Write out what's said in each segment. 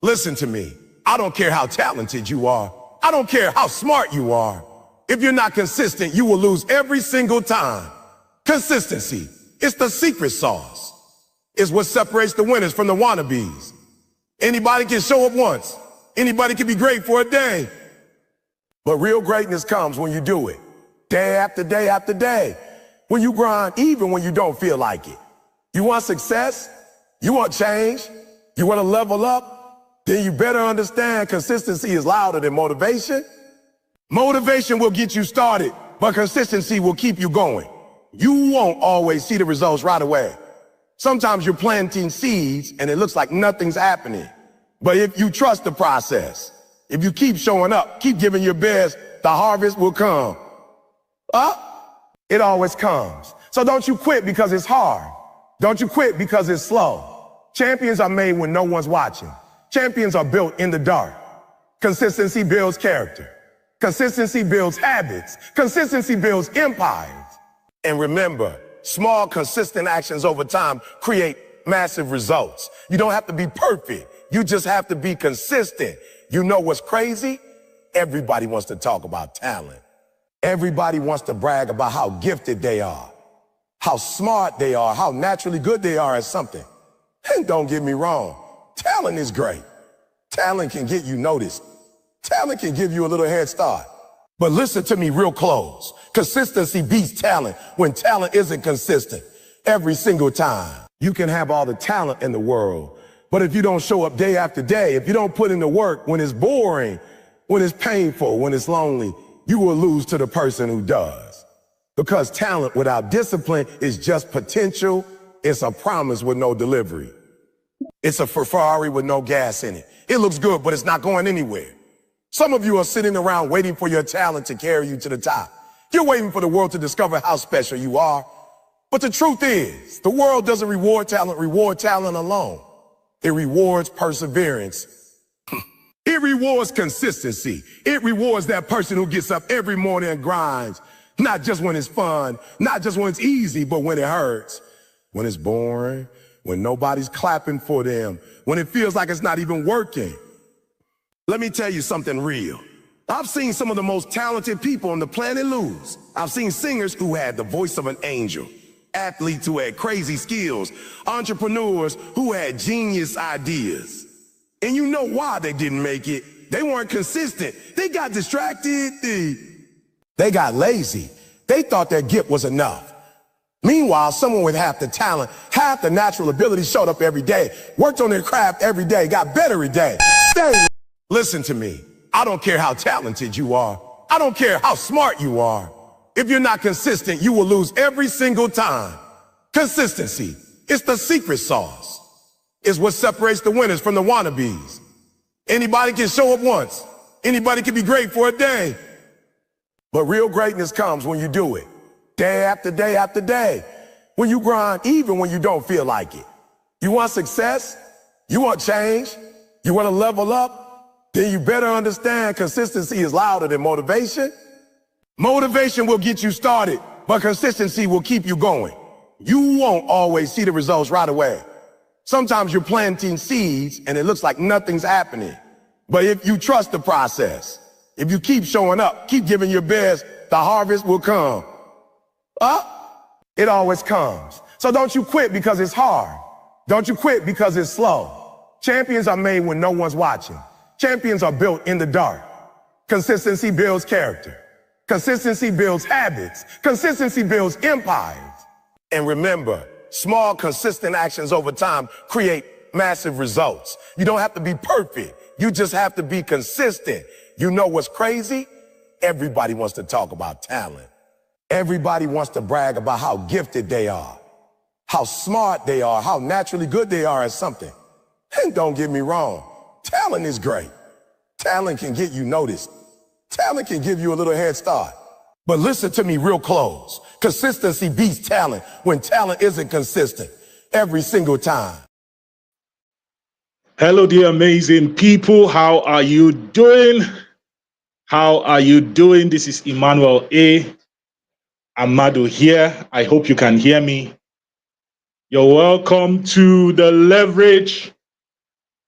Listen to me. I don't care how talented you are. I don't care how smart you are. If you're not consistent, you will lose every single time. Consistency. It's the secret sauce. It's what separates the winners from the wannabes. Anybody can show up once. Anybody can be great for a day. But real greatness comes when you do it. Day after day after day. When you grind, even when you don't feel like it. You want success? You want change? You want to level up? Then you better understand consistency is louder than motivation. Motivation will get you started, but consistency will keep you going. You won't always see the results right away. Sometimes you're planting seeds and it looks like nothing's happening. But if you trust the process, if you keep showing up, keep giving your best, the harvest will come. It always comes. So don't you quit because it's hard. Don't you quit because it's slow. Champions are made when no one's watching. Champions are built in the dark. Consistency builds character. Consistency builds habits. Consistency builds empires. And remember, small, consistent actions over time create massive results. You don't have to be perfect. You just have to be consistent. You know what's crazy? Everybody wants to talk about talent. Everybody wants to brag about how gifted they are, how smart they are, how naturally good they are at something. And don't get me wrong, talent is great. Talent can get you noticed. Talent can give you a little head start. But listen to me real close. Consistency beats talent when talent isn't consistent every single time. You can have all the talent in the world, but if you don't show up day after day, if you don't put in the work when it's boring, when it's painful, when it's lonely, you will lose to the person who does. Because talent without discipline is just potential. It's a promise with no delivery. It's a Ferrari with no gas in it. It looks good, but it's not going anywhere. Some of you are sitting around waiting for your talent to carry you to the top. You're waiting for the world to discover how special you are. But the truth is, the world doesn't reward talent alone. It rewards perseverance. It rewards consistency. It rewards that person who gets up every morning and grinds, not just when it's fun, not just when it's easy, but when it hurts, when it's boring, when nobody's clapping for them, when it feels like it's not even working. Let me tell you something real. I've seen some of the most talented people on the planet lose. I've seen singers who had the voice of an angel, athletes who had crazy skills, entrepreneurs who had genius ideas. And you know why they didn't make it. They weren't consistent. They got distracted. They got lazy. They thought their gift was enough. Meanwhile, someone with half the talent, half the natural ability showed up every day, worked on their craft every day, got better every day. Listen to me. I don't care how talented you are. I don't care how smart you are. If you're not consistent, you will lose every single time. Consistency. It's the secret sauce. It's what separates the winners from the wannabes. Anybody can show up once. Anybody can be great for a day. But real greatness comes when you do it. Day after day after day. When you grind, even when you don't feel like it. You want success? You want change? You want to level up? Then you better understand consistency is louder than motivation. Motivation will get you started, but consistency will keep you going. You won't always see the results right away. Sometimes you're planting seeds and it looks like nothing's happening. But if you trust the process, if you keep showing up, keep giving your best, the harvest will come. It always comes. So don't you quit because it's hard. Don't you quit because it's slow. Champions are made when no one's watching. Champions are built in the dark. Consistency builds character. Consistency builds habits. Consistency builds empires. And remember, small, consistent actions over time create massive results. You don't have to be perfect. You just have to be consistent. You know what's crazy? Everybody wants to talk about talent. Everybody wants to brag about how gifted they are, how smart they are, how naturally good they are at something. And don't get me wrong, talent is great. Talent can get you noticed. Talent can give you a little head start. But listen to me real close. Consistency beats talent when talent isn't consistent every single time. Hello, dear amazing people. How are you doing? How are you doing? This is Emmanuel A. Amado here. I hope you can hear me. You're welcome to the Leverage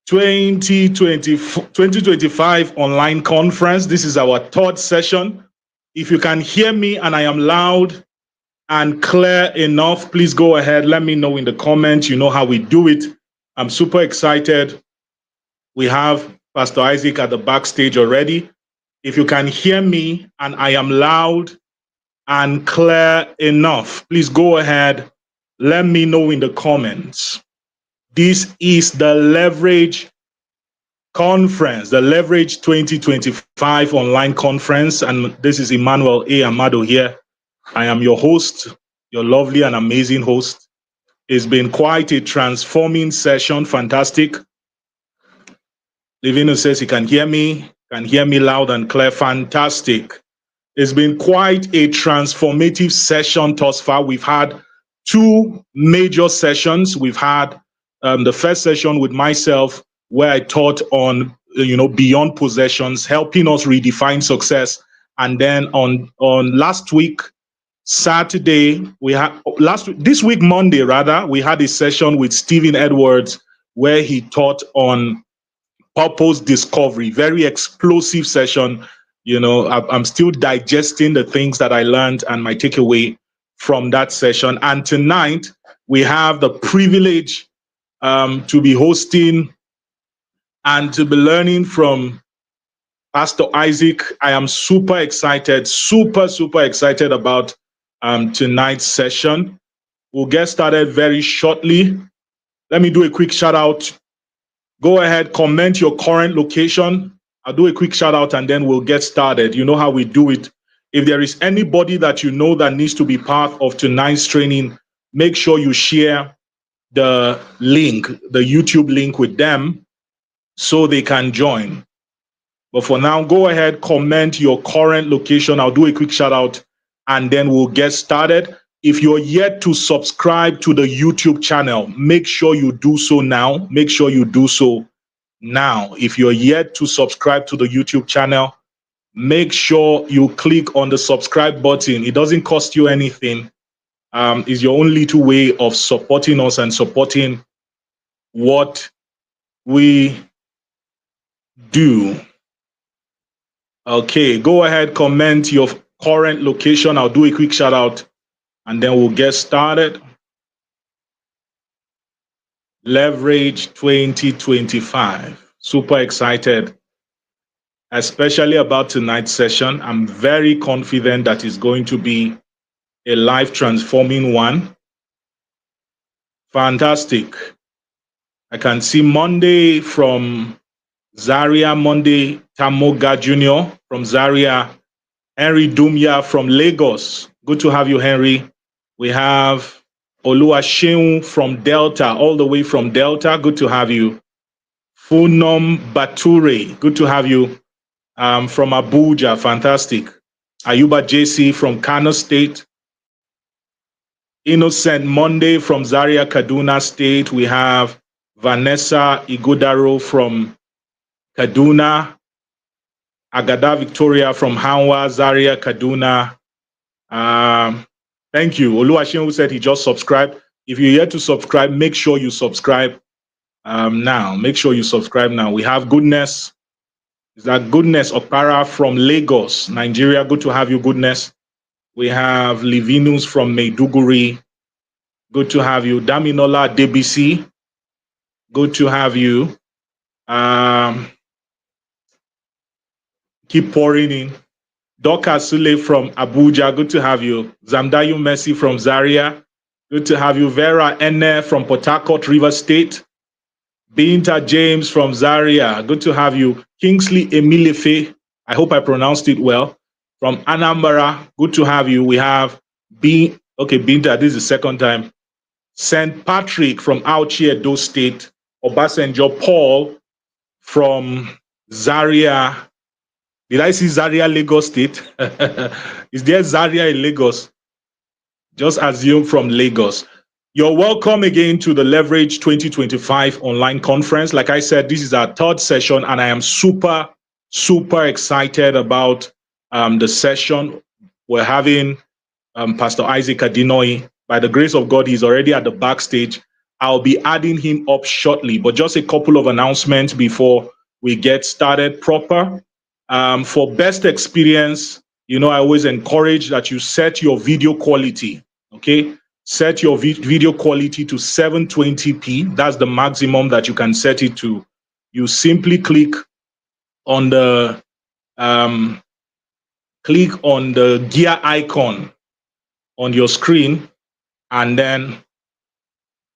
2025 online conference. This is our third session. If you can hear me and I am loud and clear enough, please go ahead. Let me know in the comments. You know how we do it. I'm super excited. We have Pastor Isaac at the backstage already. If you can hear me and I am loud and clear enough, please go ahead. Let me know in the comments. This is the Leverage Conference, the Leverage 2025 online conference. And this is Emmanuel A. Amado here. I am your host, your lovely and amazing host. It's been quite a transforming session. Fantastic. Livino says he can hear me loud and clear. Fantastic. It's been quite a transformative session thus far. We've had two major sessions. We've had the first session with myself, where I taught on beyond possessions, helping us redefine success. And then on last week, Saturday, this week Monday rather, we had a session with Stephen Edwards where he taught on purpose discovery. Very explosive session. I'm still digesting the things that I learned and my takeaway from that session. And tonight we have the privilege to be hosting and to be learning from Pastor Isaac. I am super excited, super excited about tonight's session. We'll get started very shortly. Let me do a quick shout out. Go ahead, comment your current location. I'll do a quick shout out and then we'll get started. You know how we do it. If there is anybody that you know that needs to be part of tonight's training, make sure you share the link, the YouTube link with them so they can join. But for now, go ahead, comment your current location. I'll do a quick shout out and then we'll get started. If you're yet to subscribe to the YouTube channel, make sure you do so now. Make sure you do so now. If you're yet to subscribe to the YouTube channel, make sure you click on the subscribe button. It doesn't cost you anything. It's your own little way of supporting us and supporting what we do. Okay, go ahead, comment your current location. I'll do a quick shout out and then we'll get started. Leverage 2025. Super excited, especially about tonight's session. I'm very confident that it's going to be a life-transforming one. Fantastic. I can see Monday from Zaria, Monday Tamoga Jr. from Zaria, Henry Dumya from Lagos. Good to have you, Henry. We have Oluwaseun from Delta, all the way from Delta. Good to have you. Funom Bature, good to have you. From Abuja, fantastic. Ayuba JC from Kano State. Innocent Monday from Zaria, Kaduna State. We have Vanessa Igodaro from Kaduna. Agada Victoria from Hanwa, Zaria, Kaduna. Thank you. Oluwaseun, who said he just subscribed. If you're yet to subscribe, make sure you subscribe now. Make sure you subscribe now. We have Goodness. Is that Goodness Okpara from Lagos, Nigeria? Good to have you, Goodness. We have Livinus from Maiduguri. Good to have you. Daminola DBC. Good to have you. Keep pouring in. Doka Sule from Abuja. Good to have you. Zamdayu Messi from Zaria. Good to have you. Vera Ene from Port Harcourt, River State. Binta James from Zaria. Good to have you. Kingsley Emilefe. I hope I pronounced it well. From Anambra. Good to have you. We have Binta, this is the second time. St. Patrick from Auchi, Edo State. Obasanjo Paul from Zaria. Did I see Zaria, Lagos State? Is there Zaria in Lagos? Just assume from Lagos. You're welcome again to the Leverage 2025 online conference. Like I said, this is our third session, and I am super excited about the session. We're having Pastor Isaac Adinoyi. By the grace of God, he's already at the backstage. I'll be adding him up shortly, but just a couple of announcements before we get started proper. For best experience, I always encourage that you set your video quality, okay? Set your video quality to 720p. That's the maximum that you can set it to. You simply click on the gear icon on your screen and then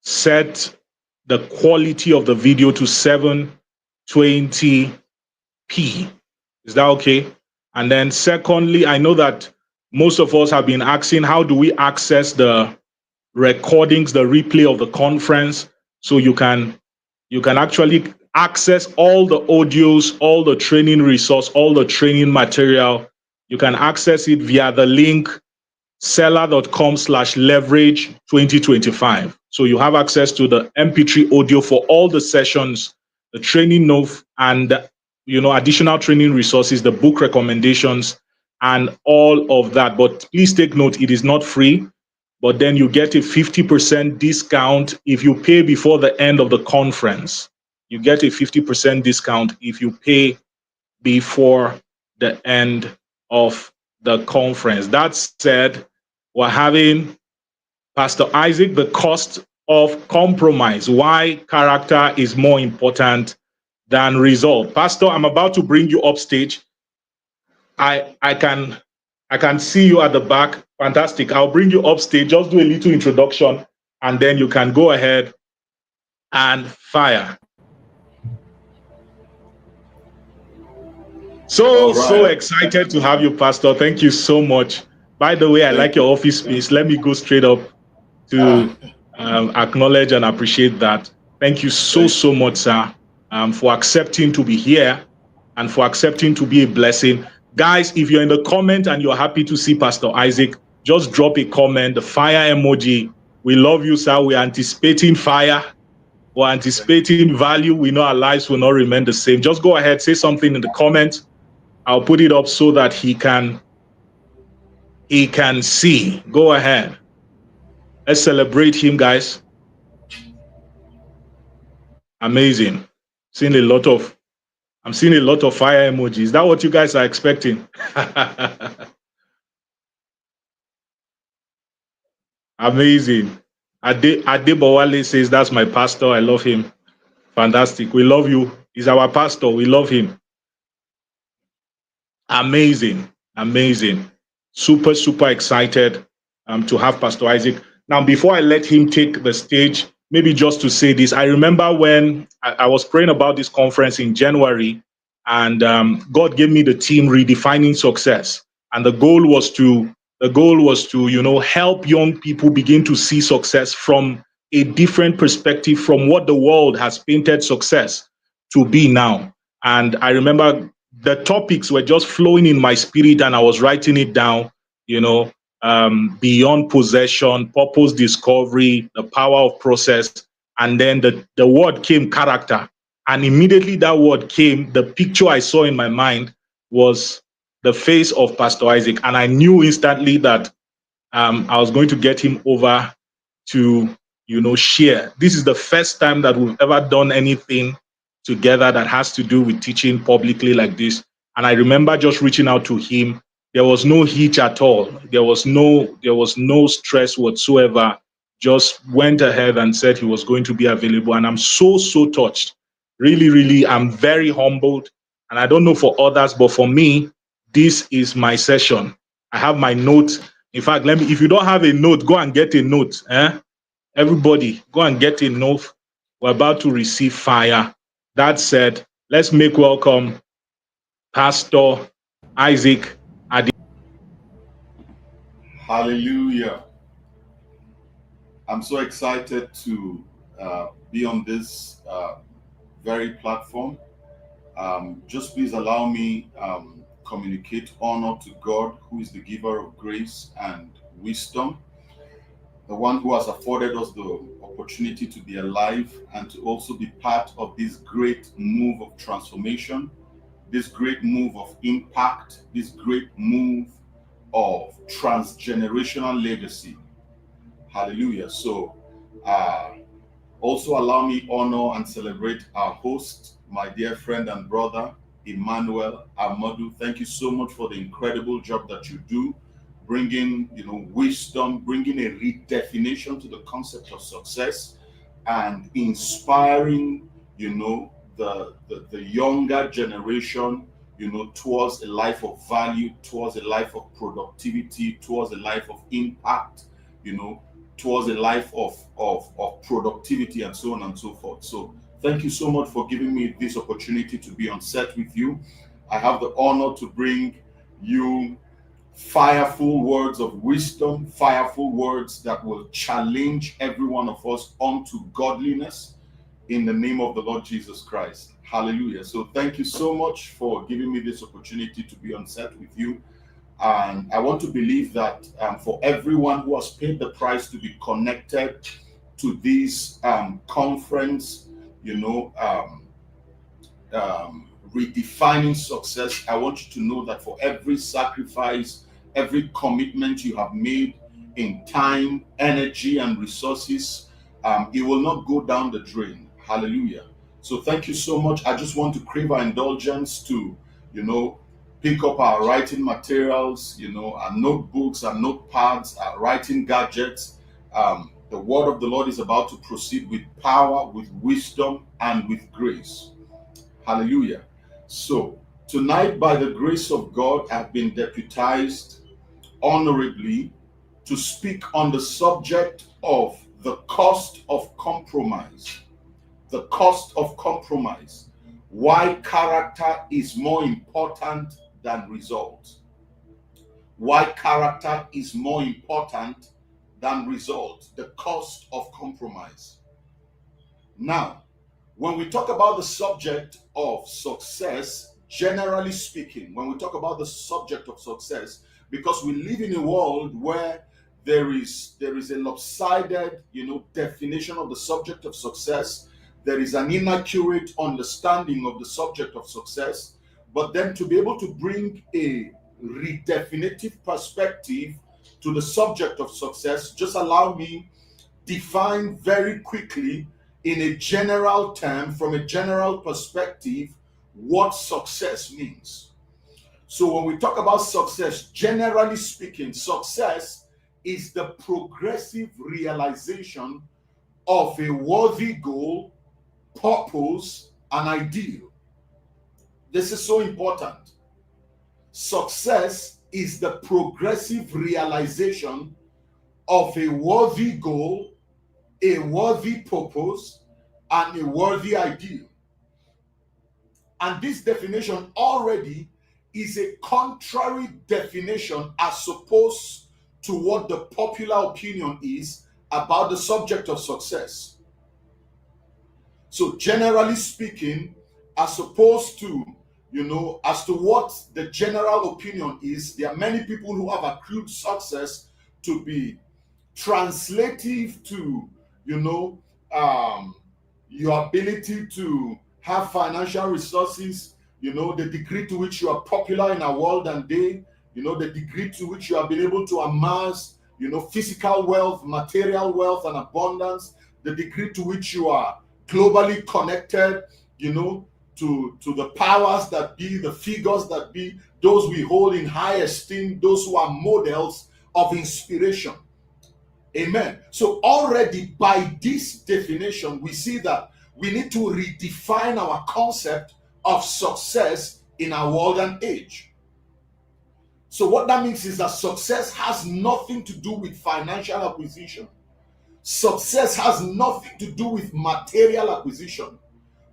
set the quality of the video to 720p. Is that okay? And then secondly, I know that most of us have been asking, how do we access the recordings, the replay of the conference? So you can actually access all the audios, all the training resource, all the training material. You can access it via the link seller.com/leverage 2025. So you have access to the MP3 audio for all the sessions, the training note, and additional training resources, the book recommendations, and all of that. But please take note, it is not free. But then you get a 50% discount if you pay before the end of the conference. You get a 50% discount if you pay before the end of the conference. That said, we're having Pastor Isaac, the cost of compromise, why character is more important than result. Pastor, I'm about to bring you up stage. I can see you at the back. Fantastic. I'll bring you up stage. Just do a little introduction, and then you can go ahead and fire. So excited to have you, Pastor. Thank you so much. By the way, I like your office space. Let me go straight up to acknowledge and appreciate that. Thank you so much, sir, for accepting to be here and for accepting to be a blessing. Guys, if you're in the comment and you're happy to see Pastor Isaac, just drop a comment, the fire emoji. We love you, sir. We're anticipating fire. We're anticipating value. We know our lives will not remain the same. Just go ahead, say something in the comment. I'll put it up so that he can see. Go ahead. Let's celebrate him, guys. Amazing. I'm seeing a lot of fire emojis. Is that what you guys are expecting? Amazing. Adebowale says, that's my pastor. I love him. Fantastic. We love you. He's our pastor. We love him. Amazing. Super excited to have Pastor Isaac. Now, before I let him take the stage, maybe just to say this, I remember when I was praying about this conference in January, and God gave me the team Redefining Success. And the goal was to help young people begin to see success from a different perspective from what the world has painted success to be now. And I remember the topics were just flowing in my spirit, and I was writing it down, beyond possession, purpose discovery, the power of process. And then the word came, character. And immediately that word came, the picture I saw in my mind was the face of Pastor Isaac. And I knew instantly that I was going to get him over to, share. This is the first time that we've ever done anything together that has to do with teaching publicly like this. And I remember just reaching out to him. There was no hitch at all. There was no stress whatsoever. Just went ahead and said he was going to be available. And I'm so touched. Really, I'm very humbled. And I don't know for others, but for me, this is my session. I have my notes. In fact, if you don't have a note, go and get a note. Everybody, go and get a note. We're about to receive fire. That said, let's make welcome Pastor Isaac Adinoyi. Hallelujah. I'm so excited to be on this very platform. Just please allow me communicate honor to God, who is the giver of grace and wisdom, the one who has afforded us the opportunity to be alive and to also be part of this great move of transformation, this great move of impact, this great move of transgenerational legacy. Hallelujah. So Also, allow me honor and celebrate our host, my dear friend and brother, Emmanuel Amadu. Thank you so much for the incredible job that you do, bringing, wisdom, bringing a redefinition to the concept of success, and inspiring, the younger generation, towards a life of value, towards a life of productivity, towards a life of impact, towards a life of productivity, and so on and so forth. So thank you so much for giving me this opportunity to be on set with you. I have the honor to bring you fireful words of wisdom, fireful words that will challenge every one of us unto godliness in the name of the Lord Jesus Christ. Hallelujah. So thank you so much for giving me this opportunity to be on set with you. And I want to believe that for everyone who has paid the price to be connected to this conference, redefining success, I want you to know that for every sacrifice, every commitment you have made in time, energy, and resources, it will not go down the drain. Hallelujah. So thank you so much. I just want to crave our indulgence to, pick up our writing materials, our notebooks, our notepads, our writing gadgets. The word of the Lord is about to proceed with power, with wisdom, and with grace. Hallelujah. So tonight, by the grace of God, I've been deputized honorably to speak on the subject of the cost of compromise. The cost of compromise. Why character is more important than results. Why character is more important than results. The cost of compromise. Now, when we talk about the subject of success, generally speaking, when we talk about the subject of success, because we live in a world where there is a lopsided, definition of the subject of success. There is an inaccurate understanding of the subject of success. But then to be able to bring a redefinitive perspective to the subject of success, just allow me define very quickly in a general term, from a general perspective, what success means. So when we talk about success, generally speaking, success is the progressive realization of a worthy goal, purpose, and ideal. This is so important. Success is the progressive realization of a worthy goal, a worthy purpose, and a worthy ideal. And this definition already is a contrary definition as opposed to what the popular opinion is about the subject of success. So generally speaking, as opposed to, as to what the general opinion is, there are many people who have accrued success to be translative to, your ability to have financial resources, the degree to which you are popular in our world and day, the degree to which you have been able to amass, physical wealth, material wealth, and abundance, the degree to which you are globally connected, to the powers that be, the figures that be, those we hold in high esteem, those who are models of inspiration. Amen. So already by this definition, we see that we need to redefine our concept of success in our world and age. So what that means is that success has nothing to do with financial acquisition. Success has nothing to do with material acquisition.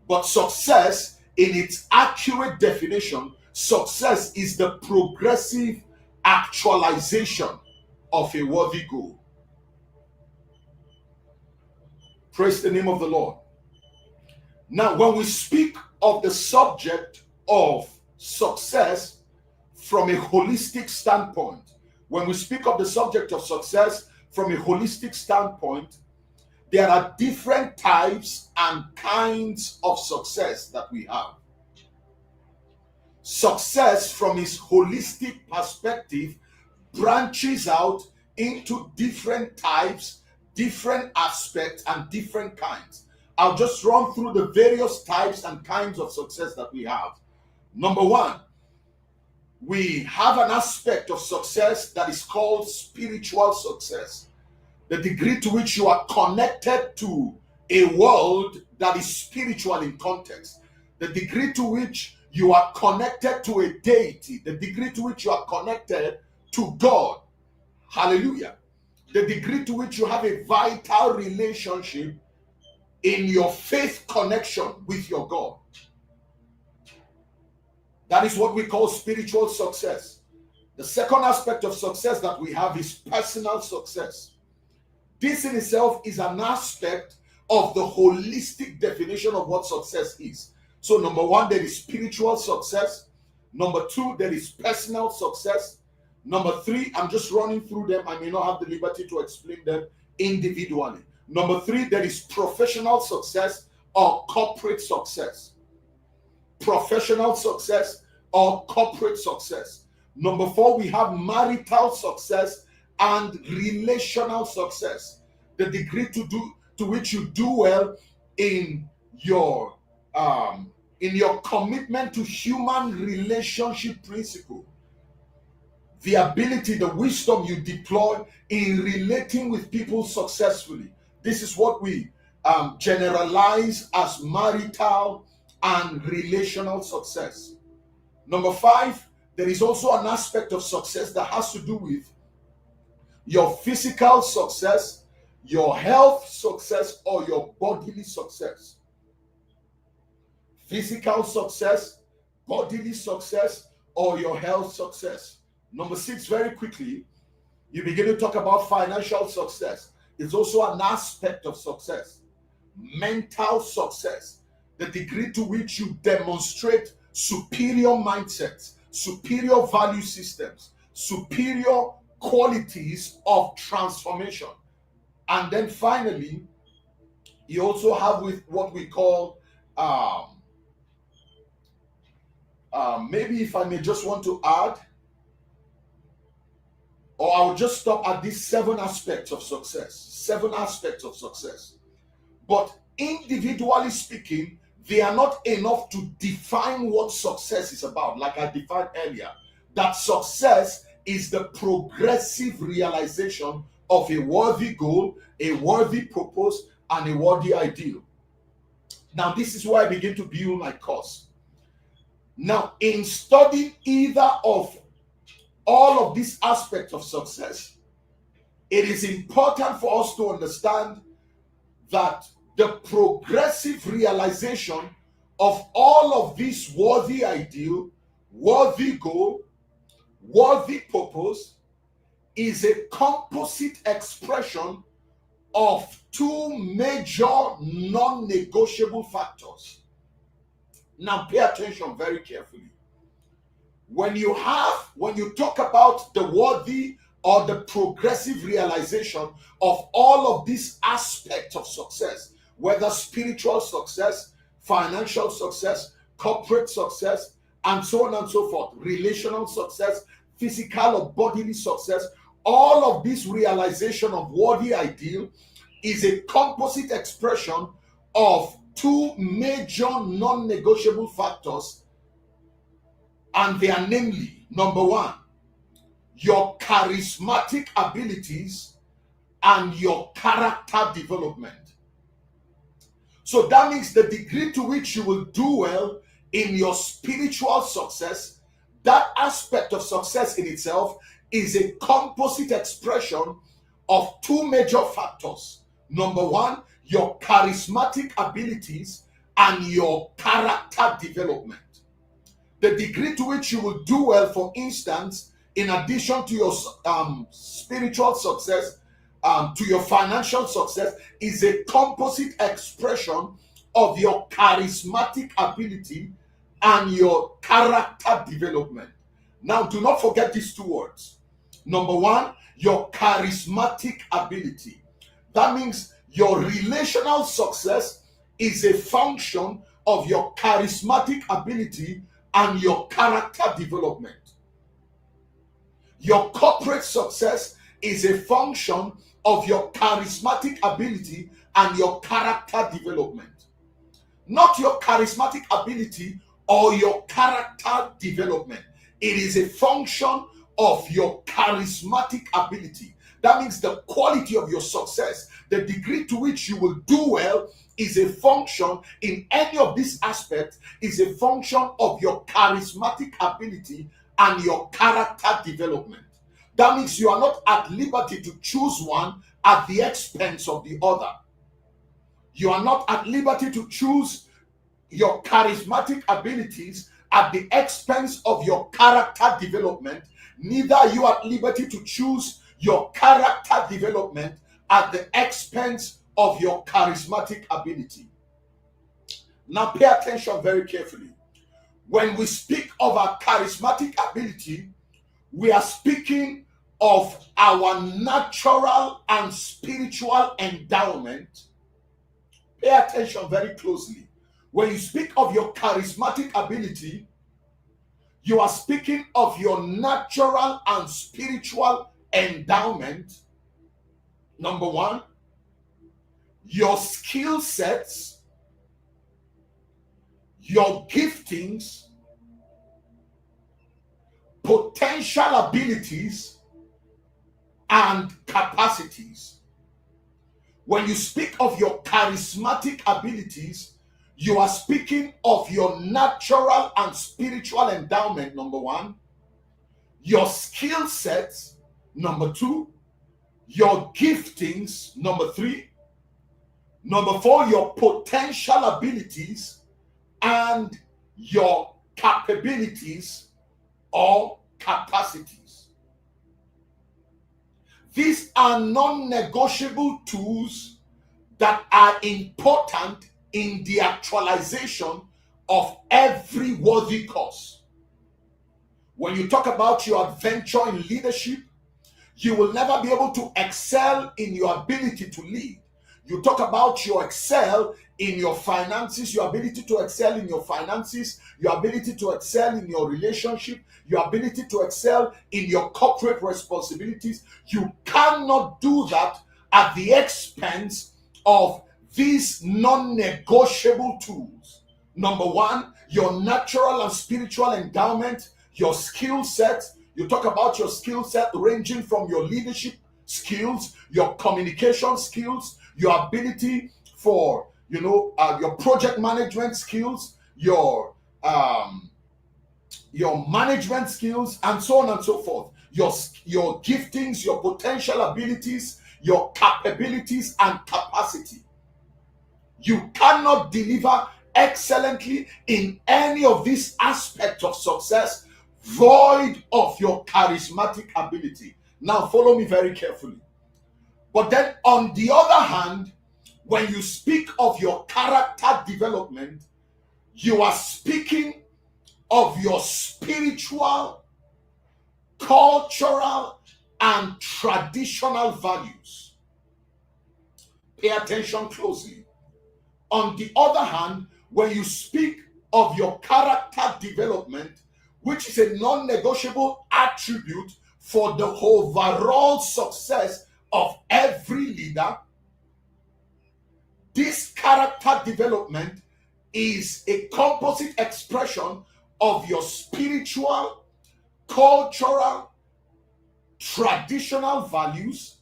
But success, in its accurate definition, success is the progressive actualization of a worthy goal. Praise the name of the Lord. Now, when we speak of the subject of success from a holistic standpoint, when we speak of the subject of success from a holistic standpoint, there are different types and kinds of success that we have. Success from its holistic perspective branches out into different types, different aspects and different kinds. I'll just run through the various types and kinds of success that we have. Number one, we have an aspect of success that is called spiritual success. The degree to which you are connected to a world that is spiritual in context. The degree to which you are connected to a deity. The degree to which you are connected to God. Hallelujah. The degree to which you have a vital relationship in your faith connection with your God. That is what we call spiritual success. The second aspect of success that we have is personal success. This in itself is an aspect of the holistic definition of what success is. So number one, there is spiritual success. Number two, there is personal success. Number three, I'm just running through them. I may not have the liberty to explain them individually. Number three, there is professional success or corporate success. Professional success or corporate success. Number four, we have marital success and relational success. The degree to which you do well in your commitment to human relationship principle. The ability, the wisdom you deploy in relating with people successfully. This is what we generalize as marital and relational success. Number five, there is also an aspect of success that has to do with your physical success, your health success, or your bodily success. Physical success, bodily success, or your health success. Number six, very quickly, you begin to talk about financial success. It's also an aspect of success. Mental success, the degree to which you demonstrate superior mindsets, superior value systems, superior qualities of transformation. And then finally, you also have with what we call, maybe if I may just want to add, or I'll just stop at these 7 aspects of success. 7 aspects of success. But individually speaking, they are not enough to define what success is about. Like I defined earlier, that success is the progressive realization of a worthy goal, a worthy purpose, and a worthy ideal. Now, this is where I begin to build my course. Now, in studying either of all of these aspects of success, it is important for us to understand that the progressive realization of all of these worthy ideal, worthy goal, worthy purpose is a composite expression of 2 major non-negotiable factors. Now pay attention very carefully. When you talk about the worthy or the progressive realization of all of these aspects of success, whether spiritual success, financial success, corporate success, and so on and so forth, relational success, physical or bodily success, all of this realization of worthy ideal is a composite expression of 2 major non-negotiable factors, and they are namely, number 1, your charismatic abilities and your character development. So that means the degree to which you will do well in your spiritual success, that aspect of success in itself is a composite expression of 2 major factors. Number 1, your charismatic abilities and your character development. The degree to which you will do well, for instance, in addition to your spiritual success, to your financial success, is a composite expression of your charismatic ability and your character development. Now, do not forget these 2 words. Number 1, your charismatic ability. That means your relational success is a function of your charismatic ability and your character development. Your corporate success is a function of your charismatic ability and your character development. Not your charismatic ability or your character development. It is a function of your charismatic ability. That means the quality of your success, the degree to which you will do well, is a function in any of these aspects, is a function of your charismatic ability and your character development. That means you are not at liberty to choose one at the expense of the other. You are not at liberty to choose your charismatic abilities at the expense of your character development. Neither are you at liberty to choose your character development at the expense of your charismatic ability. Now pay attention very carefully. When we speak of our charismatic ability, we are speaking of our natural and spiritual endowment. Pay attention very closely. When you speak of your charismatic ability, you are speaking of your natural and spiritual endowment. Number one, your skill sets, your giftings, potential abilities, and capacities. When you speak of your charismatic abilities, you are speaking of your natural and spiritual endowment, number one, your skill sets, number two, your giftings, number three, number four, your potential abilities, and your capabilities or capacities. These are non-negotiable tools that are important in the actualization of every worthy cause. When you talk about your adventure in leadership, you will never be able to excel in your ability to lead. You talk about your excel in your finances, your ability to excel in your finances, your ability to excel in your relationship, your ability to excel in your corporate responsibilities. You cannot do that at the expense of these non-negotiable tools. Number one, your natural and spiritual endowment, your skill set. You talk about your skill set ranging from your leadership skills, your communication skills, your ability for, your project management skills, your management skills, and so on and so forth. Your giftings, your potential abilities, your capabilities and capacity. You cannot deliver excellently in any of these aspects of success void of your charismatic ability. Now follow me very carefully. But then on the other hand, when you speak of your character development, you are speaking of your spiritual, cultural, and traditional values. Pay attention closely. On the other hand, when you speak of your character development, which is a non-negotiable attribute for the overall success of every leader, this character development is a composite expression of your spiritual, cultural, traditional values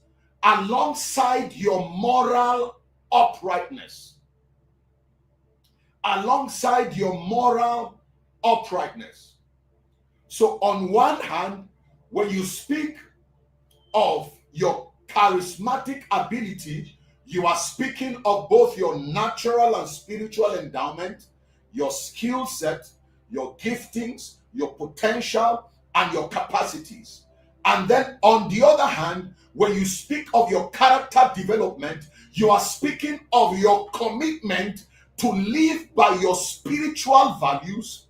alongside your moral uprightness. Alongside your moral uprightness. So on one hand, when you speak of your charismatic ability, you are speaking of both your natural and spiritual endowment, your skill set, your giftings, your potential, and your capacities. And then on the other hand, when you speak of your character development, you are speaking of your commitment to live by your spiritual values,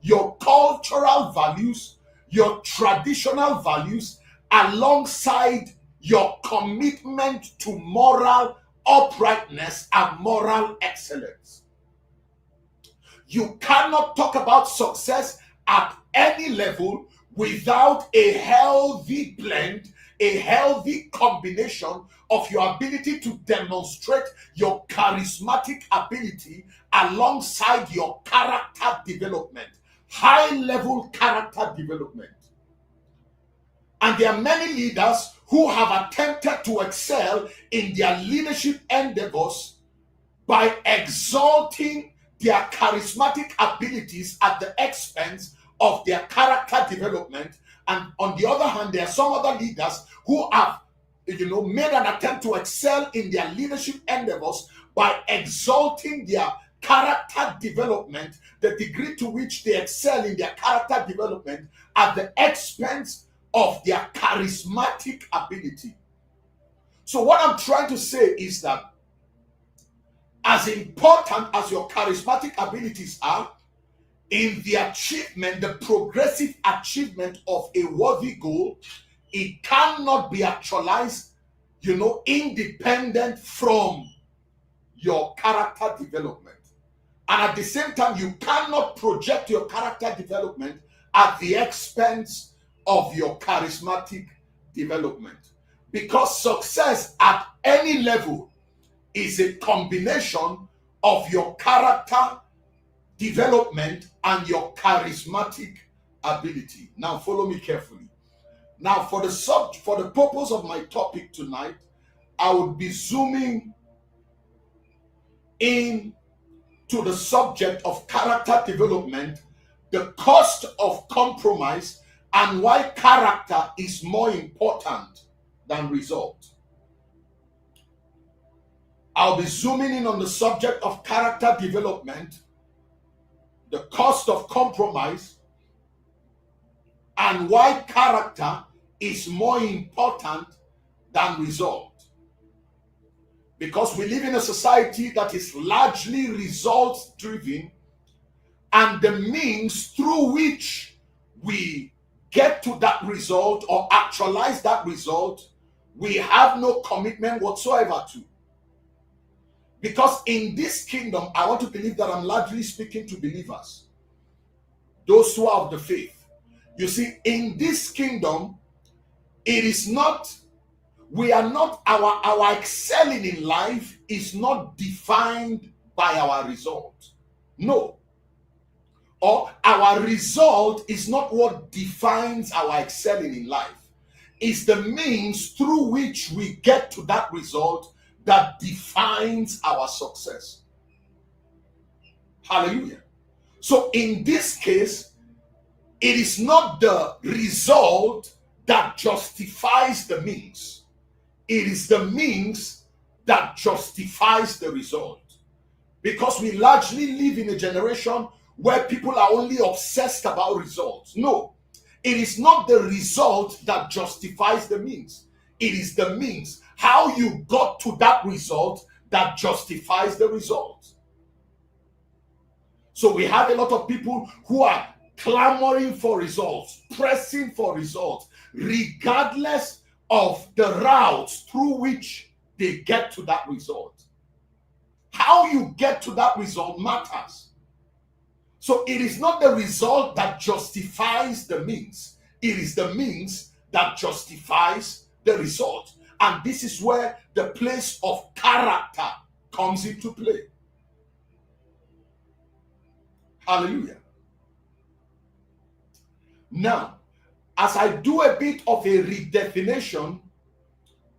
your cultural values, your traditional values, alongside your commitment to moral uprightness and moral excellence. You cannot talk about success at any level without a healthy blend, a healthy combination of your ability to demonstrate your charismatic ability alongside your character development, high level character development. And there are many leaders who have attempted to excel in their leadership endeavors by exalting their charismatic abilities at the expense of their character development. And on the other hand, there are some other leaders who have, made an attempt to excel in their leadership endeavors by exalting their character development, the degree to which they excel in their character development at the expense of their charismatic ability. So what I'm trying to say is that as important as your charismatic abilities are in the achievement, the progressive achievement of a worthy goal, it cannot be actualized, independent from your character development. And at the same time, you cannot project your character development at the expense of your charismatic development. Because success at any level is a combination of your character development and your charismatic ability. Now follow me carefully. Now for the purpose of my topic tonight, I would be zooming in to the subject of character development, the cost of compromise, and why character is more important than result. I'll be zooming in on the subject of character development, the cost of compromise, and why character is more important than result. Because we live in a society that is largely results driven, and the means through which we get to that result or actualize that result, we have no commitment whatsoever to. Because in this kingdom, I want to believe that I'm largely speaking to believers, those who are of the faith. You see, in this kingdom, it is not, we are not, our excelling in life is not defined by our result. No. Or our result is not what defines our excelling in life. It's the means through which we get to that result that defines our success. Hallelujah. So in this case, it is not the result that justifies the means. It is the means that justifies the result. Because we largely live in a generation where people are only obsessed about results. No, it is not the result that justifies the means. It is the means, how you got to that result, that justifies the result. So we have a lot of people who are clamoring for results, pressing for results, regardless of the routes through which they get to that result. How you get to that result matters. So it is not the result that justifies the means. It is the means that justifies the result. And this is where the place of character comes into play. Hallelujah. Now, as I do a bit of a redefinition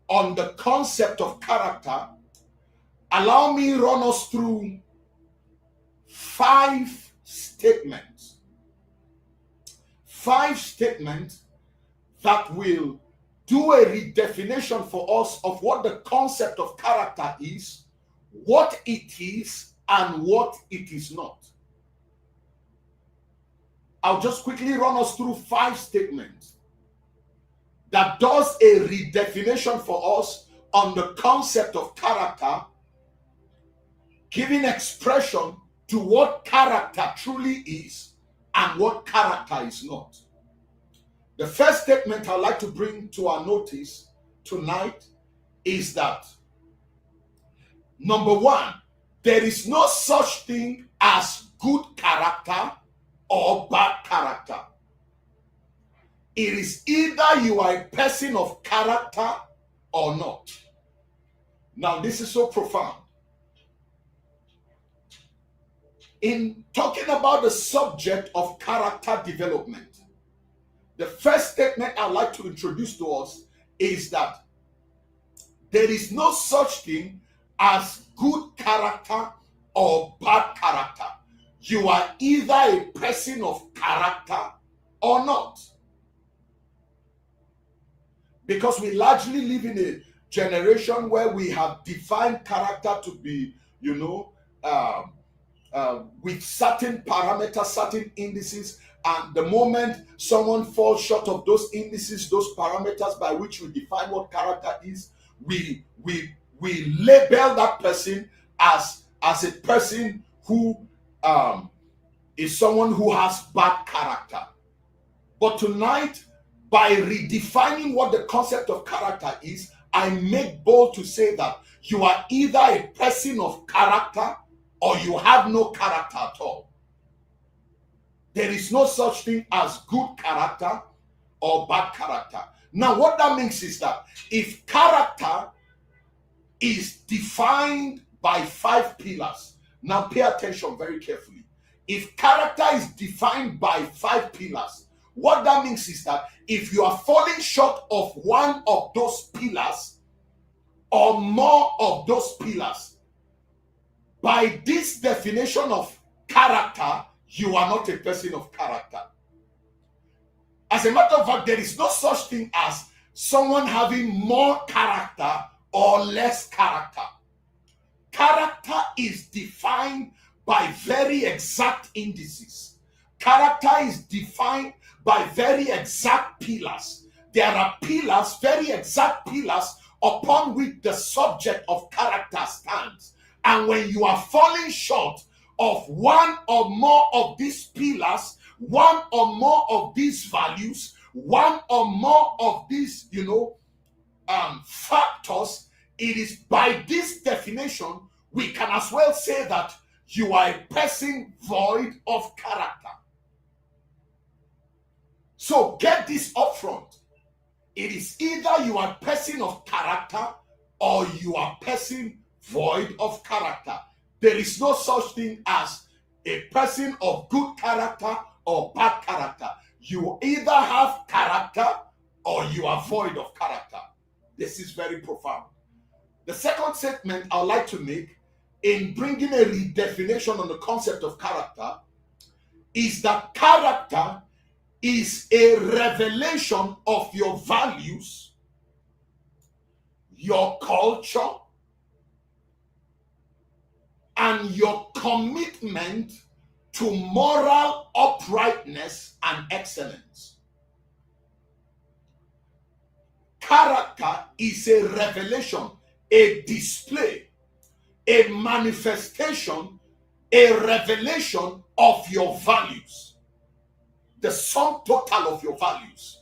on the concept of character, allow me run us through 5 statements. 5 statements that will do a redefinition for us of what the concept of character is, what it is, and what it is not. I'll just quickly run us through 5 statements that does a redefinition for us on the concept of character, giving expression to what character truly is and what character is not. The first statement I'd like to bring to our notice tonight is that, number 1, there is no such thing as good character or bad character. It is either you are a person of character or not. Now, this is so profound. In talking about the subject of character development, the first statement I'd like to introduce to us is that there is no such thing as good character or bad character. You are either a person of character or not. Because we largely live in a generation where we have defined character to be, with certain parameters, certain indices, and the moment someone falls short of those indices, those parameters by which we define what character is, we label that person as a person who is someone who has bad character. But tonight, by redefining what the concept of character is, I make bold to say that you are either a person of character or you have no character at all. There is no such thing as good character or bad character. Now, what that means is that if character is defined by 5 pillars, now pay attention very carefully. If character is defined by 5 pillars, what that means is that if you are falling short of one of those pillars or more of those pillars, by this definition of character, you are not a person of character. As a matter of fact, there is no such thing as someone having more character or less character. Character is defined by very exact indices. Character is defined by very exact pillars. There are pillars, very exact pillars, upon which the subject of character stands. And when you are falling short of one or more of these pillars, one or more of these values, one or more of these, factors, it is by this definition we can as well say that you are a person void of character. So get this up front. It is either you are a person of character or you are a person void of character. There is no such thing as a person of good character or bad character. You either have character or you are void of character. This is very profound. The second statement I'd like to make in bringing a redefinition on the concept of character is that character is a revelation of your values, your culture, and your commitment to moral uprightness and excellence. Character is a revelation, a display, a manifestation, a revelation of your values, the sum total of your values.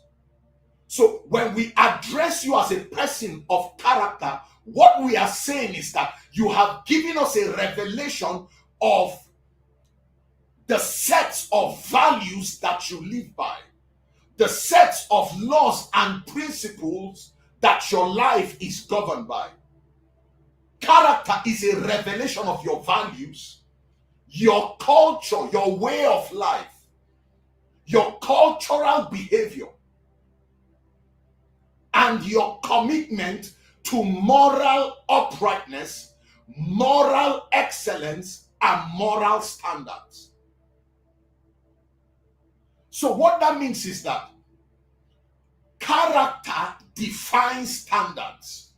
So when we address you as a person of character, what we are saying is that you have given us a revelation of the sets of values that you live by, the sets of laws and principles that your life is governed by. Character is a revelation of your values, your culture, your way of life, your cultural behavior, and your commitment to moral uprightness, moral excellence, and moral standards. So what that means is that character defines standards.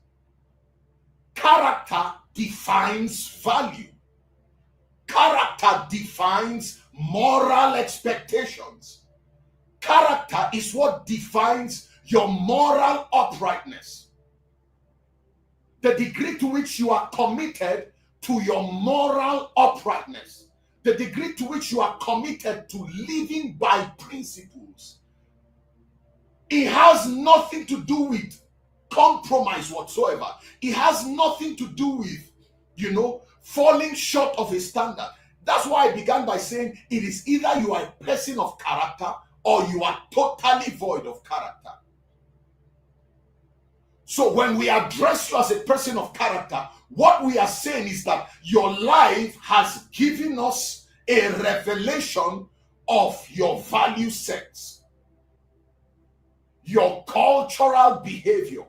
Character defines value. Character defines moral expectations. Character is what defines your moral uprightness. The degree to which you are committed to your moral uprightness. The degree to which you are committed to living by principles. It has nothing to do with compromise whatsoever. It has nothing to do with, falling short of a standard. That's why I began by saying it is either you are a person of character or you are totally void of character. So when we address you as a person of character, what we are saying is that your life has given us a revelation of your value sets, your cultural behavior,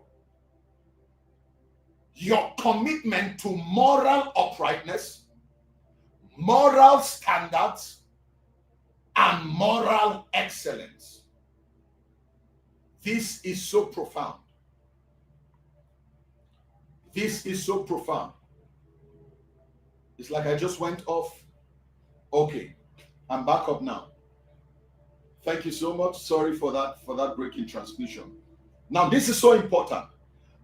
your commitment to moral uprightness, moral standards, and moral excellence. This is so profound. This is so profound. It's like I just went off. Okay, I'm back up now. Thank you so much. Sorry for that breaking transmission. Now, this is so important.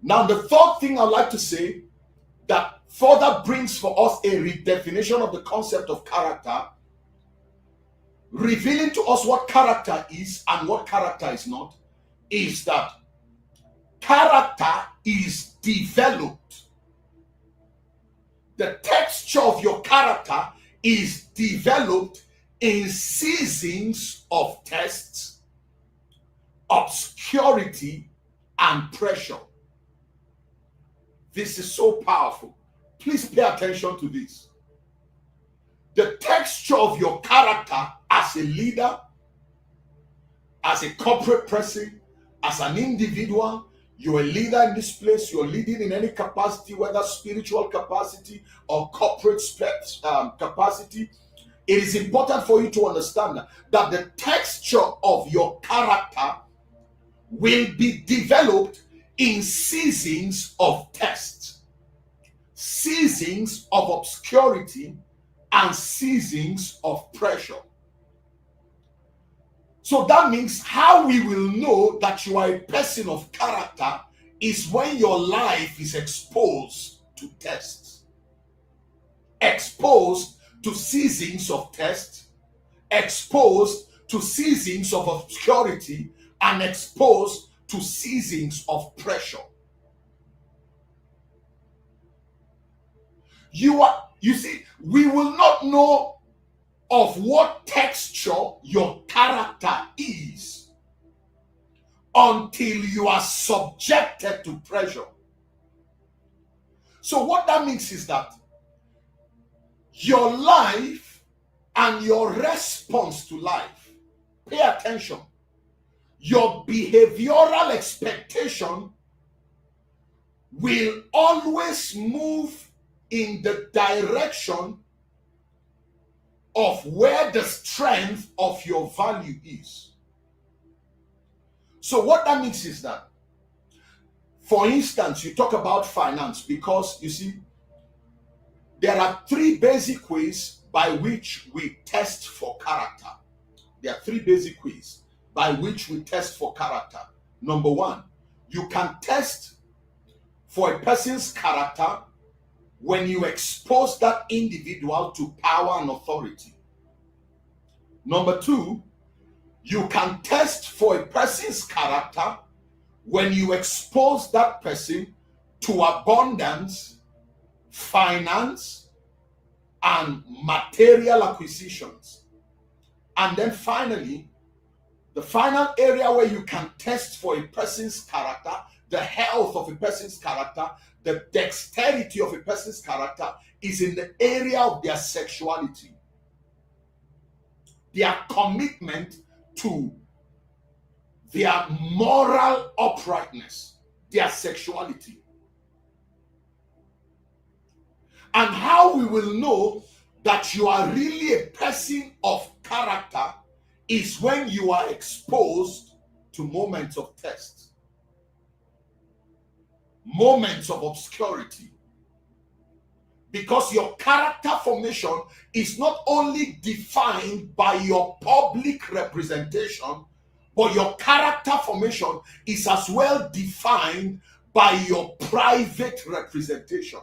Now, the third thing I'd like to say that further brings for us a redefinition of the concept of character, revealing to us what character is and what character is not, is that character is developed. The texture of your character is developed in seasons of tests, obscurity, and pressure. This is so powerful. Please pay attention to this. The texture of your character as a leader, as a corporate person, as an individual, you're a leader in this place, you're leading in any capacity, whether spiritual capacity or corporate capacity. It is important for you to understand that the texture of your character will be developed in seasons of test, seasons of obscurity, and seasons of pressure. So that means how we will know that you are a person of character is when your life is exposed to tests, exposed to seasons of test, exposed to seasons of obscurity, and exposed to seasons of pressure. You see, we will not know of what texture your character is until you are subjected to pressure. So what that means is that your life and your response to life, pay attention, your behavioral expectation will always move in the direction of where the strength of your value is. So what that means is that, for instance, you talk about finance, because you see, there are three basic ways by which we test for character. There are three basic ways by which we test for character. Number one, you can test for a person's character when you expose that individual to power and authority. Number two, you can test for a person's character when you expose that person to abundance, finance, and material acquisitions. And then finally, the final area where you can test for a person's character, the health of a person's character, the dexterity of a person's character, is in the area of their sexuality, their commitment to their moral uprightness, their sexuality. And how we will know that you are really a person of character is when you are exposed to moments of test, moments of obscurity. Because your character formation is not only defined by your public representation, but your character formation is as well defined by your private representation.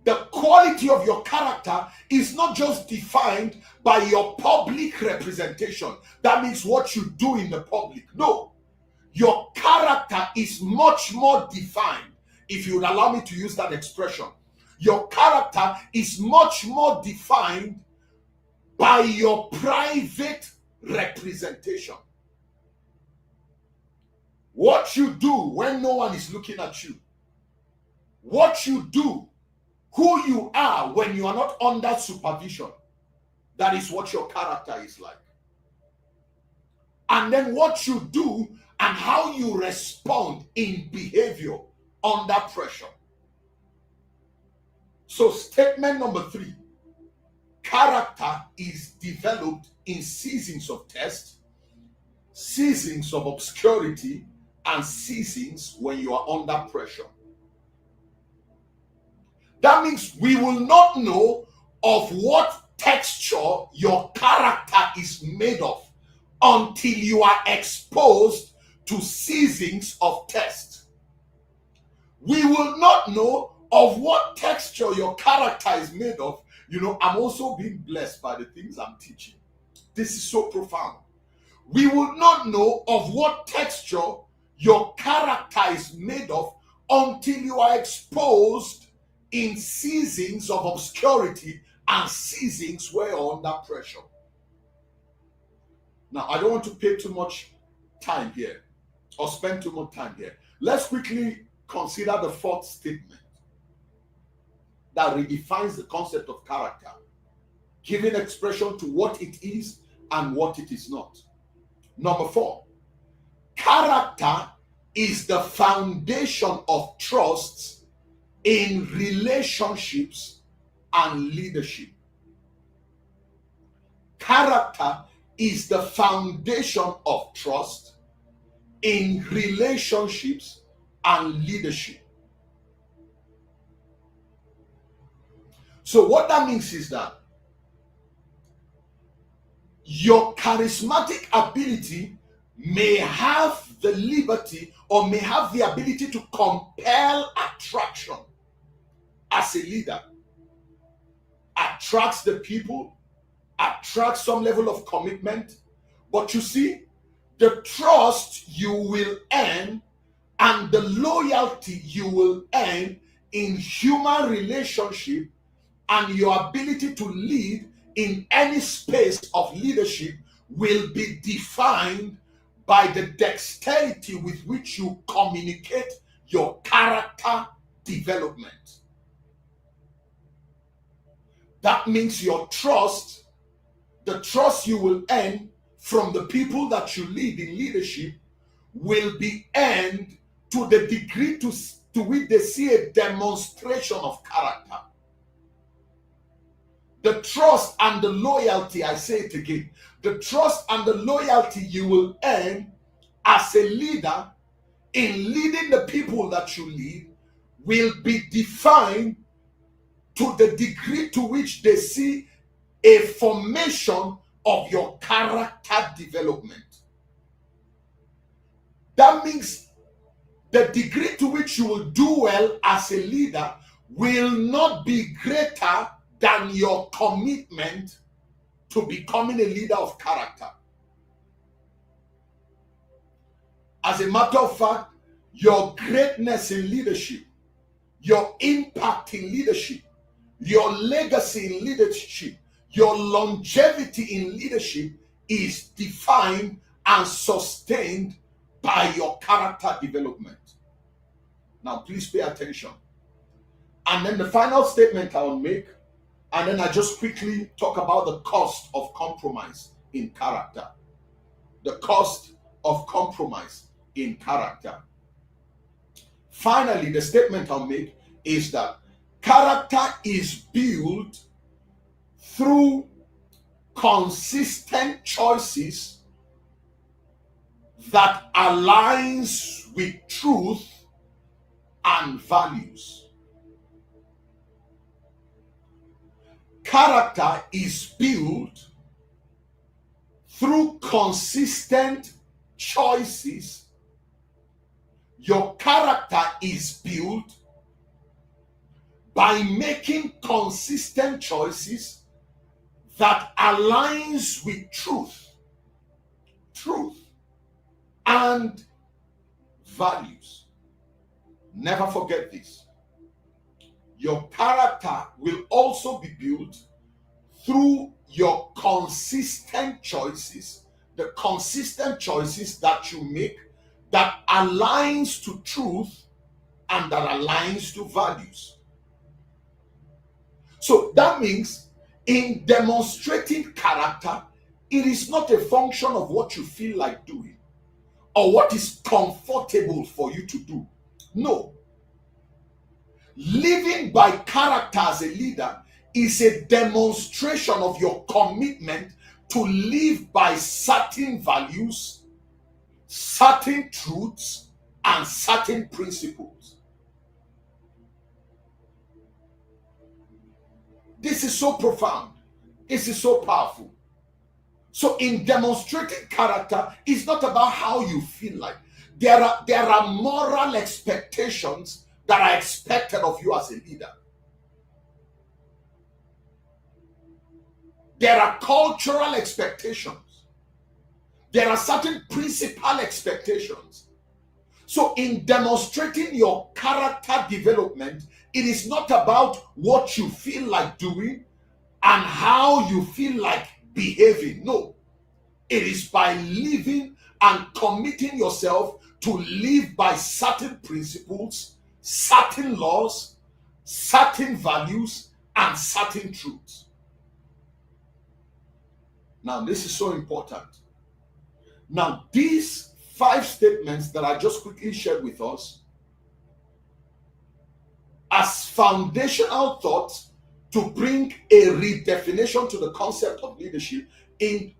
The quality of your character is not just defined by your public representation. That means what you do in the public. No. Your character is much more defined, if you would allow me to use that expression. Your character is much more defined by by your private representation. What you do when no one is looking at you, what you do, who you are when you are not under supervision, that is what your character is like. And then what you do and how you respond in behavior under pressure. So statement number 3, character is developed in seasons of test, seasons of obscurity, and seasons when you are under pressure. That means we will not know of what texture your character is made of until you are exposed to seasons of test. We will not know of what texture your character is made of. You know, I'm also being blessed by the things I'm teaching. This is so profound. We will not know of what texture your character is made of until you are exposed in seasons of obscurity and seasons where you're under pressure. Now, I don't want to pay too much time here or spend too much time here. Let's quickly consider the 4th statement that redefines the concept of character, giving expression to what it is and what it is not. Number 4, character is the foundation of trust in relationships and leadership. Character is the foundation of trust in relationships and leadership. So what that means is that your charismatic ability may have the liberty or may have the ability to compel attraction as a leader. Attracts the people, attracts some level of commitment. But you see, the trust you will earn and the loyalty you will earn in human relationship and your ability to lead in any space of leadership will be defined by the dexterity with which you communicate your character development. That means your trust, the trust you will earn from the people that you lead in leadership, will be earned to the degree to which they see a demonstration of character. The trust and the loyalty, I say it again, the trust and the loyalty you will earn as a leader in leading the people that you lead will be defined to the degree to which they see a formation of your character development. That means the degree to which you will do well as a leader will not be greater than your commitment to becoming a leader of character. As a matter of fact, your greatness in leadership, your impact in leadership, your legacy in leadership, your longevity in leadership is defined and sustained by your character development. Now, please pay attention. And then the final statement I'll make, and then I just quickly talk about the cost of compromise in character. The cost of compromise in character. Finally, the statement I'll make is that character is built through consistent choices that aligns with truth and values. Character is built through consistent choices. Your character is built by making consistent choices that aligns with truth and values. Never forget this. Your character will also be built through your consistent choices, the consistent choices that you make that aligns to truth and that aligns to values. So that means in demonstrating character, it is not a function of what you feel like doing or what is comfortable for you to do. No. Living by character as a leader is a demonstration of your commitment to live by certain values, certain truths, and certain principles. This is so profound. This is so powerful. So in demonstrating character, it's not about how you feel like. There are moral expectations that are expected of you as a leader. There are cultural expectations. There are certain principal expectations. So in demonstrating your character development, it is not about what you feel like doing and how you feel like behaving. No. It is by living and committing yourself to live by certain principles, certain laws, certain values, and certain truths. Now, this is so important. Now, these 5 statements that I just quickly shared with us as foundational thoughts to bring a redefinition to the concept of leadership in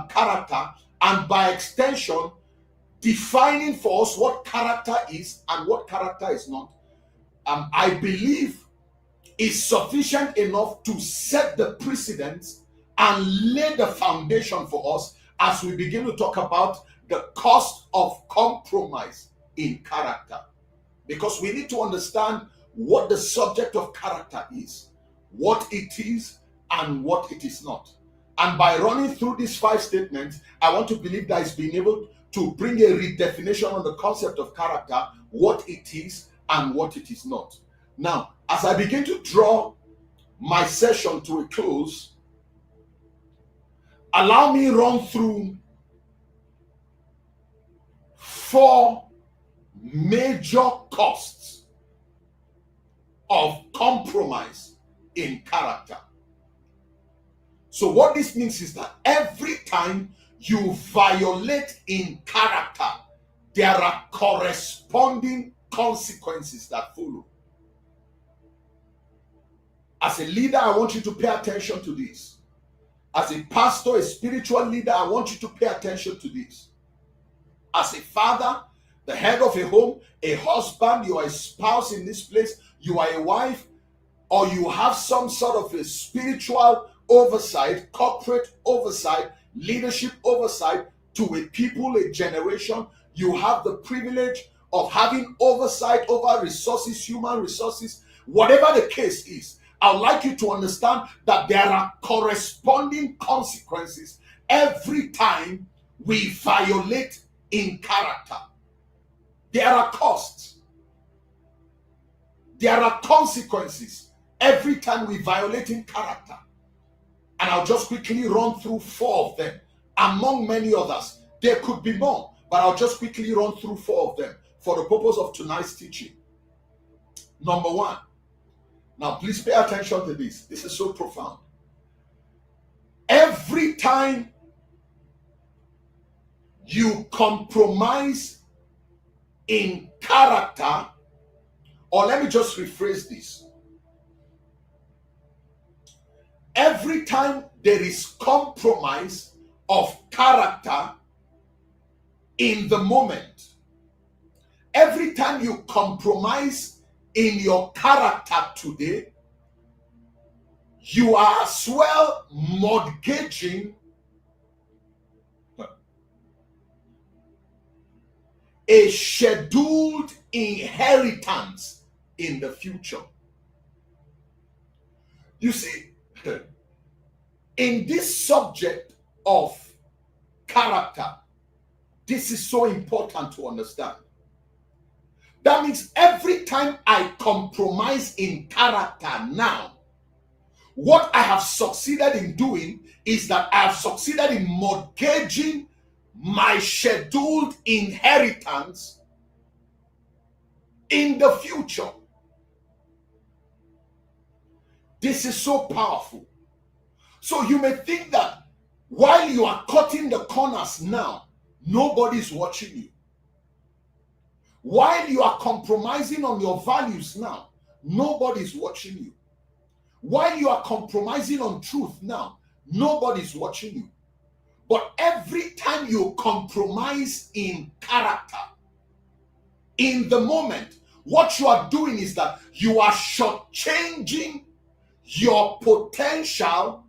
character, and by extension defining for us what character is and what character is not, I believe is sufficient enough to set the precedents and lay the foundation for us as we begin to talk about the cost of compromise in character. Because we need to understand what the subject of character is, what it is, and what it is not. And by running through these 5 statements, I want to believe that it's been able to bring a redefinition on the concept of character, what it is and what it is not. Now, as I begin to draw my session to a close, allow me run through 4 major costs of compromise in character. So what this means is that every time you violate in character, there are corresponding consequences that follow. As a leader, I want you to pay attention to this. As a pastor, a spiritual leader, I want you to pay attention to this. As a father, the head of a home, a husband, you are a spouse in this place, you are a wife, or you have some sort of a spiritual oversight, corporate oversight, leadership oversight to a people, a generation. You have the privilege of having oversight over resources, human resources, whatever the case is. I'd like you to understand that there are corresponding consequences every time we violate in character. There are costs. There are consequences every time we violate in character. And I'll just quickly run through 4 of them, among many others. There could be more, but I'll just quickly run through 4 of them for the purpose of tonight's teaching. Number 1. Now, please pay attention to this. This is so profound. Every time you compromise in character, or let me just rephrase this. Every time there is compromise of character in the moment, every time you compromise in your character today, you are as well mortgaging a scheduled inheritance in the future. You see, in this subject of character, this is so important to understand. That means every time I compromise in character now, What I have succeeded in doing is that I have succeeded in mortgaging my scheduled inheritance in the future. This is so powerful. So you may think that while you are cutting the corners now, nobody's watching you. While you are compromising on your values now, nobody's watching you. While you are compromising on truth now, nobody's watching you. But every time you compromise in character, in the moment, what you are doing is that you are shortchanging your potential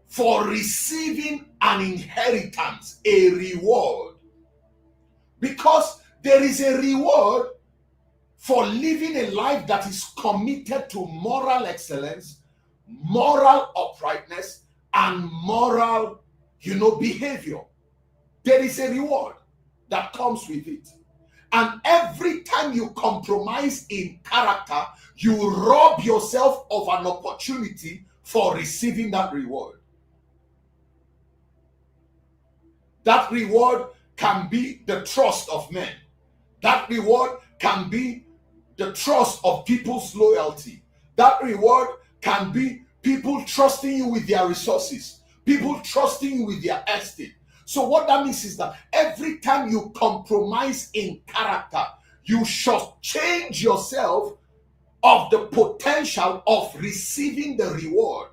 for receiving an inheritance, a reward. Because there is a reward for living a life that is committed to moral excellence, moral uprightness, and moral, behavior. There is a reward that comes with it. And every time you compromise in character, you rob yourself of an opportunity for receiving that reward. That reward can be the trust of men. That reward can be the trust of people's loyalty. That reward can be people trusting you with their resources, people trusting you with their estate. So what that means is that every time you compromise in character, you shortchange yourself of the potential of receiving the reward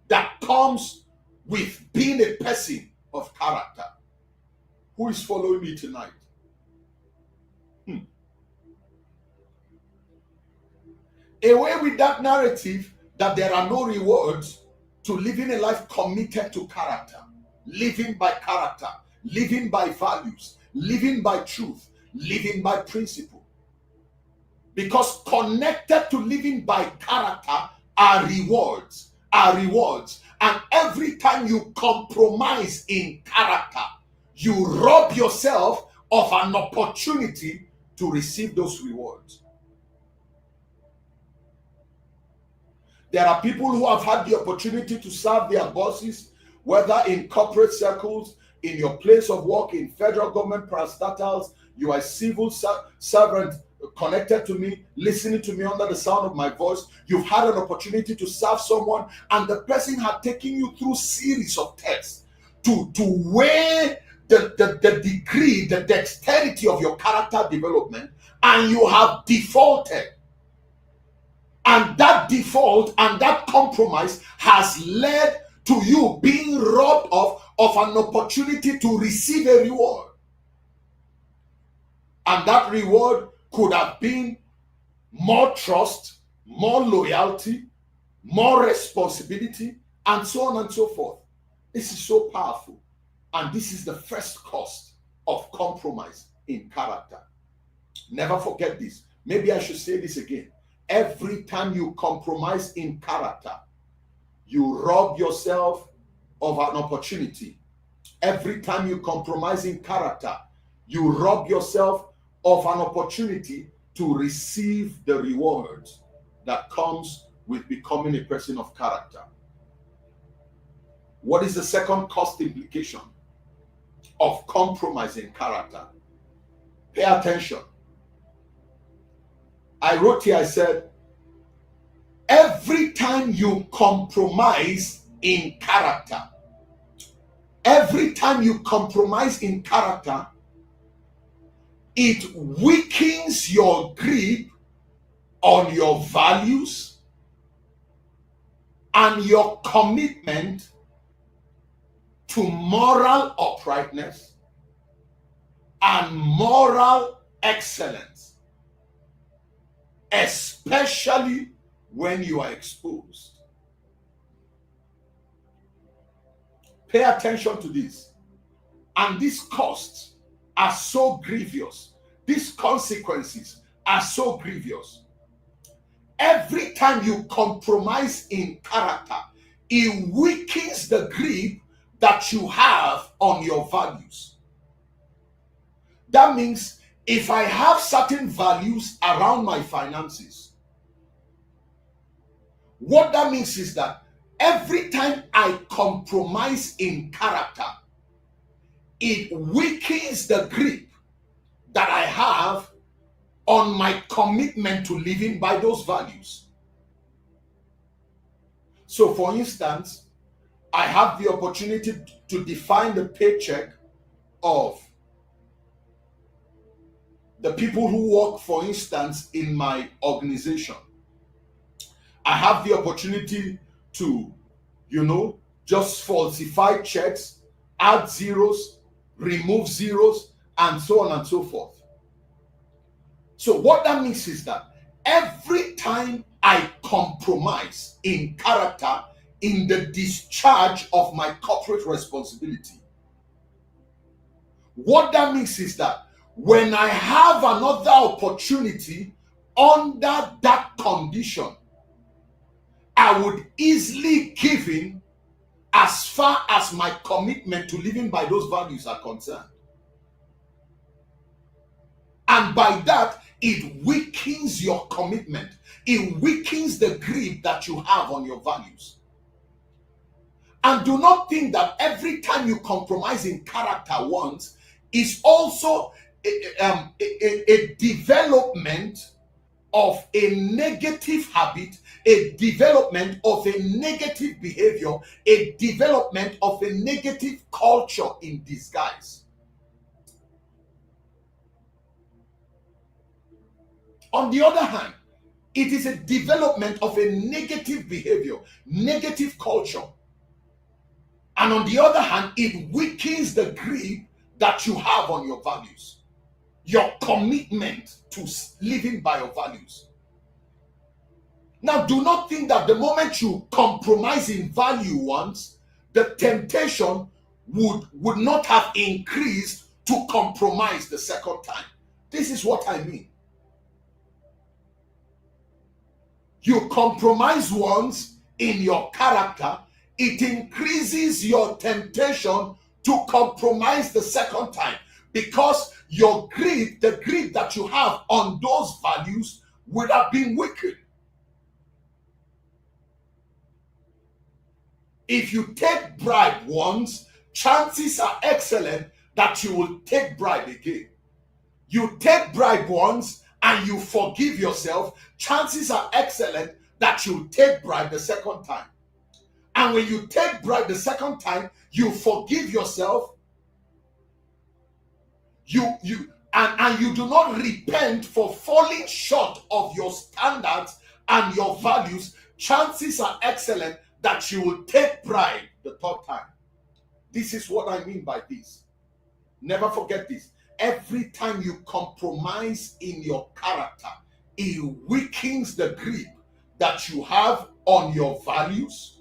that comes with being a person of character. Who is following me tonight? Away with that narrative that there are no rewards to living a life committed to character, living by character, living by values, living by truth, living by principle. Because connected to living by character are rewards, And every time you compromise in character, you rob yourself of an opportunity to receive those rewards. There are people who have had the opportunity to serve their bosses, whether in corporate circles, in your place of work, in federal government parastatals. You are a civil servant connected to me, listening to me under the sound of my voice. You've had an opportunity to serve someone, and the person had taken you through series of tests to weigh the degree, the dexterity of your character development, and you have defaulted. And that default and that compromise has led to you being robbed of an opportunity to receive a reward. And that reward could have been more trust, more loyalty, more responsibility, and so on and so forth. This is so powerful. And this is the first cost of compromise in character. Never forget this. Maybe I should say this again. Every time you compromise in character, you rob yourself of an opportunity. Every time you compromise in character, you rob yourself of an opportunity to receive the reward that comes with becoming a person of character. What is the second cost implication of compromising character? Pay attention. I wrote here, I said, every time you compromise in character, every time you compromise in character, it weakens your grip on your values and your commitment to moral uprightness and moral excellence, especially when you are exposed. Pay attention to this. And these costs are so grievous. These consequences are so grievous. Every time you compromise in character, it weakens the grip that you have on your values. That means if I have certain values around my finances, what that means is that every time I compromise in character, it weakens the grip that I have on my commitment to living by those values. So, for instance, I have the opportunity to define the paycheck of the people who work, for instance, in my organization. I have the opportunity to, just falsify checks, add zeros, remove zeros, and so on and so forth. So what that means is that every time I compromise in character in the discharge of my corporate responsibility, what that means is that when I have another opportunity under that condition, I would easily give in as far as my commitment to living by those values are concerned. And by that, it weakens your commitment. It weakens the grip that you have on your values. And do not think that every time you compromise in character once is also a development of a negative habit, a development of a negative behavior, a development of a negative culture in disguise. On the other hand, it is a development of a negative behavior, negative culture. And on the other hand, it weakens the grip that you have on your values, your commitment to living by your values. Now, do not think that the moment you compromise in value once, the temptation would not have increased to compromise the second time. This is what I mean. You compromise once in your character, it increases your temptation to compromise the second time, because your grip, the grip that you have on those values, would have been weakened. If you take bribe once, chances are excellent that you will take bribe again. You take bribe once and you forgive yourself, chances are excellent that you take bribe the second time. And when you take bribe the second time, you forgive yourself, and you do not repent for falling short of your standards and your values, chances are excellent that you will take bribe the third time. This is what I mean by this. Never forget this. Every time you compromise in your character, it weakens the grip that you have on your values,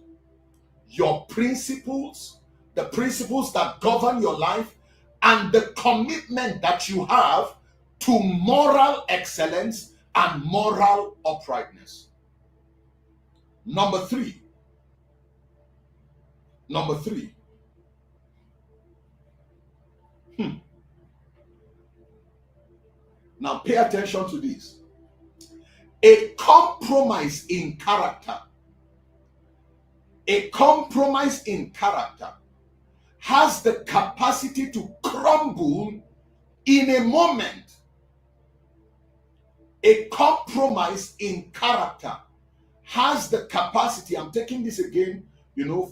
your principles, the principles that govern your life, and the commitment that you have to moral excellence and moral uprightness. Number three. Now pay attention to this. A compromise in character has the capacity to crumble in a moment. A compromise in character has the capacity, I'm taking this again,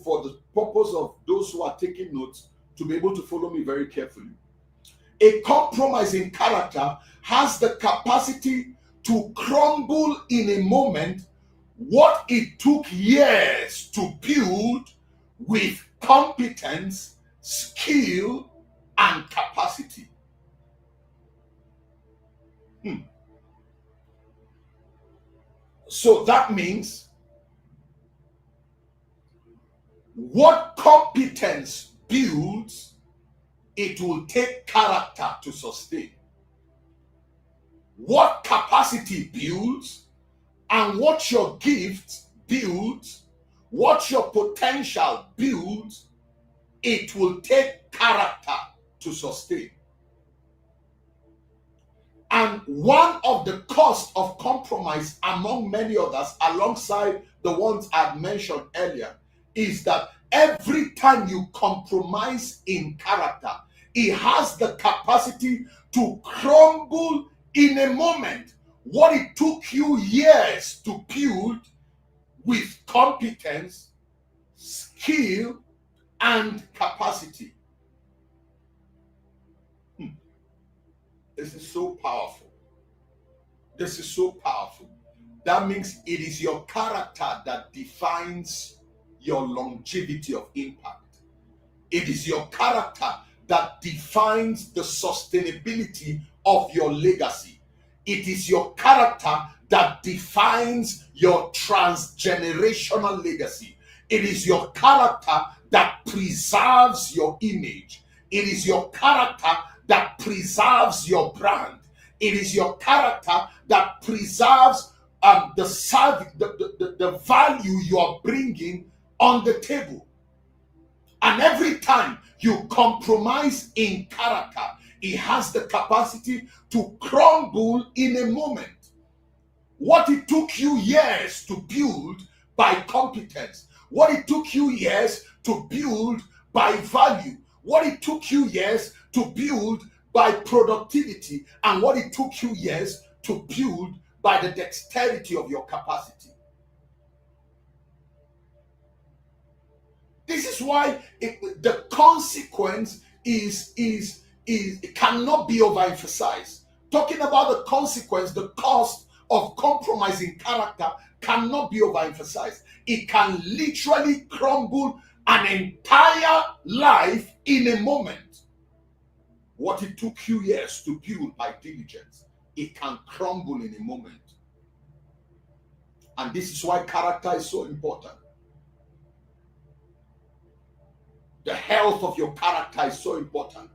for the purpose of those who are taking notes to be able to follow me very carefully. A compromise in character has the capacity to crumble in a moment what it took years to build with competence, skill, and capacity. So that means what competence builds, it will take character to sustain. What capacity builds, and what your gift builds, what your potential builds, it will take character to sustain. And one of the costs of compromise, among many others, alongside the ones I've mentioned earlier, is that every time you compromise in character, it has the capacity to crumble in a moment. What it took you years to build with competence, skill, and capacity. This is so powerful. This is so powerful. That means it is your character that defines your longevity of impact. It is your character that defines the sustainability of your legacy. It is your character that defines your transgenerational legacy. It is your character that preserves your image. It is your character that preserves your brand. It is your character that preserves the value you are bringing on the table. And every time you compromise in character, it has the capacity to crumble in a moment. What it took you years to build by competence, what it took you years to build by value, what it took you years to build by productivity, and what it took you years to build by the dexterity of your capacity. This is why the consequence it cannot be overemphasized. Talking about the consequence, the cost of compromising character cannot be overemphasized. It can literally crumble an entire life in a moment. What it took you years to build by diligence, it can crumble in a moment. And this is why character is so important. The health of your character is so important.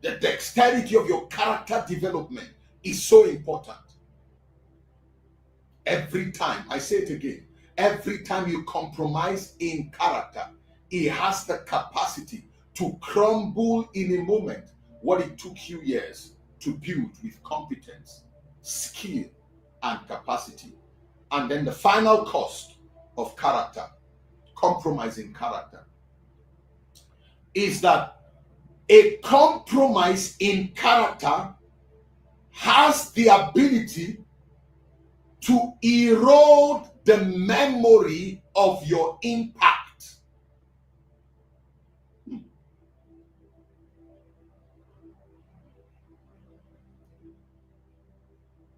The dexterity of your character development is so important. Every time, I say it again, every time you compromise in character, it has the capacity to crumble in a moment what it took you years to build with competence, skill, and capacity. And then the final cost of character, compromising character, is that a compromise in character has the ability to erode the memory of your impact.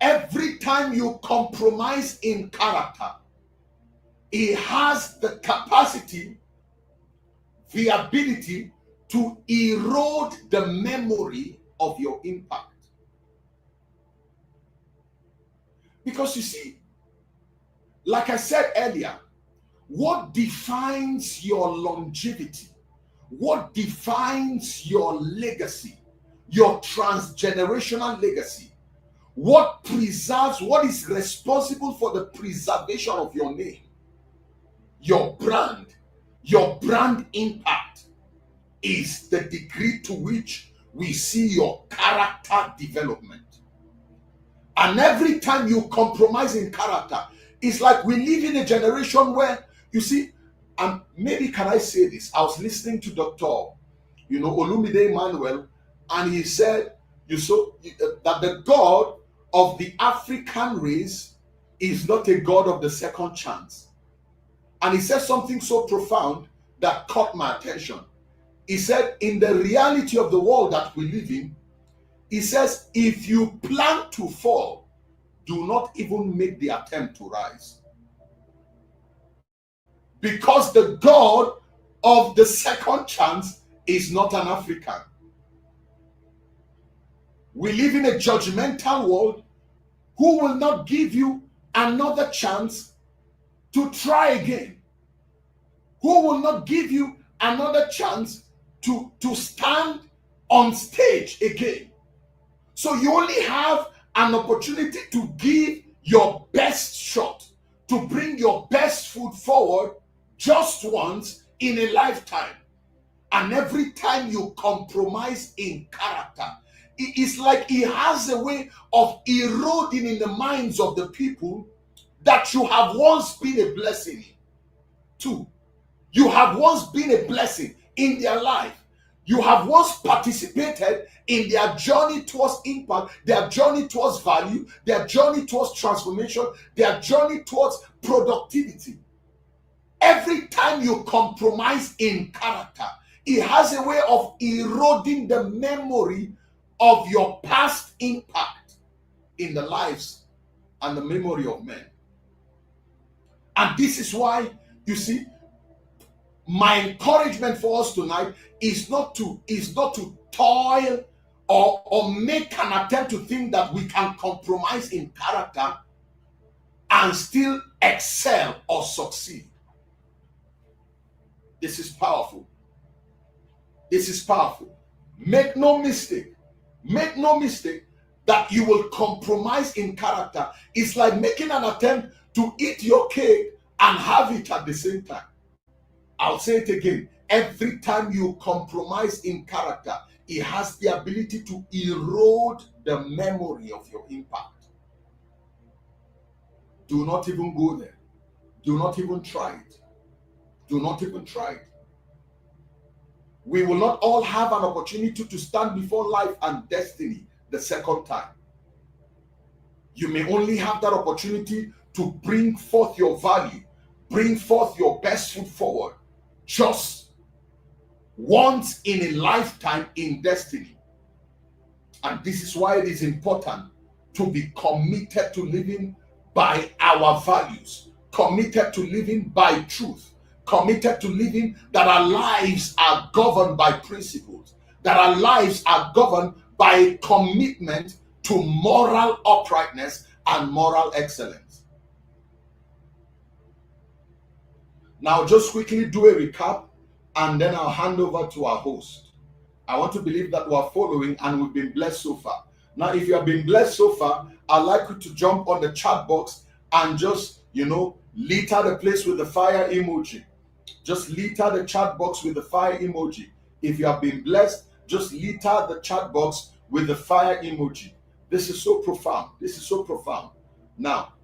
Every time you compromise in character, it has the capacity, the ability to erode the memory of your impact. Because you see, like I said earlier, what defines your longevity, what defines your legacy, your transgenerational legacy, what preserves, what is responsible for the preservation of your name, your brand impact, is the degree to which we see your character development. And every time you compromise in character, it's like we live in a generation where, you see, and maybe can I say this? I was listening to Dr. Olumide Emmanuel, and he said, that the God of the African race is not a God of the second chance. And he said something so profound that caught my attention. He said, in the reality of the world that we live in, he says, if you plan to fall, do not even make the attempt to rise. Because the God of the second chance is not an African. We live in a judgmental world. Who will not give you another chance to try again? Who will not give you another chance to stand on stage again? So you only have an opportunity to give your best shot, to bring your best foot forward just once in a lifetime. And every time you compromise in character, it is like it has a way of eroding in the minds of the people that you have once been a blessing in. 2, you have once been a blessing in their life. You have once participated in their journey towards impact, their journey towards value, their journey towards transformation, their journey towards productivity. Every time you compromise in character, it has a way of eroding the memory of your past impact in the lives and the memory of men. And this is why, you see, my encouragement for us tonight is not to toil or make an attempt to think that we can compromise in character and still excel or succeed. This is powerful. This is powerful. Make no mistake. Make no mistake that you will compromise in character. It's like making an attempt to eat your cake and have it at the same time. I'll say it again. Every time you compromise in character, it has the ability to erode the memory of your impact. Do not even go there. Do not even try it. Do not even try it. We will not all have an opportunity to stand before life and destiny the second time. You may only have that opportunity to bring forth your value, bring forth your best foot forward, just once in a lifetime in destiny. And this is why it is important to be committed to living by our values, committed to living by truth, committed to living that our lives are governed by principles, that our lives are governed by a commitment to moral uprightness and moral excellence. Now, just quickly do a recap, and then I'll hand over to our host. I want to believe that we are following and we've been blessed so far. Now, if you have been blessed so far, I'd like you to jump on the chat box and just, litter the place with the fire emoji. Just litter the chat box with the fire emoji. If you have been blessed, just litter the chat box with the fire emoji. This is so profound. This is so profound. Now,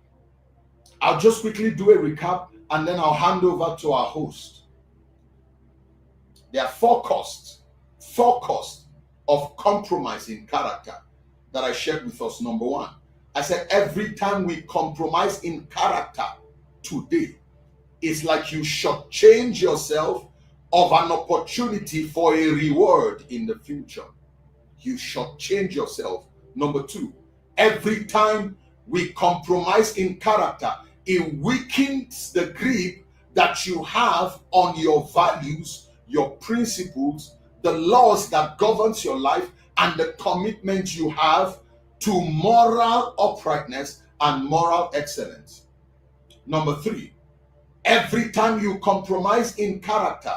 I'll just quickly do a recap and then I'll hand over to our host. There are four costs of compromising character that I shared with us. Number one, I said every time we compromise in character today, it's like you shortchange yourself of an opportunity for a reward in the future. You shortchange yourself. Number two, every time we compromise in character, it weakens the grip that you have on your values, your principles, the laws that governs your life, and the commitment you have to moral uprightness and moral excellence. Number three, every time you compromise in character,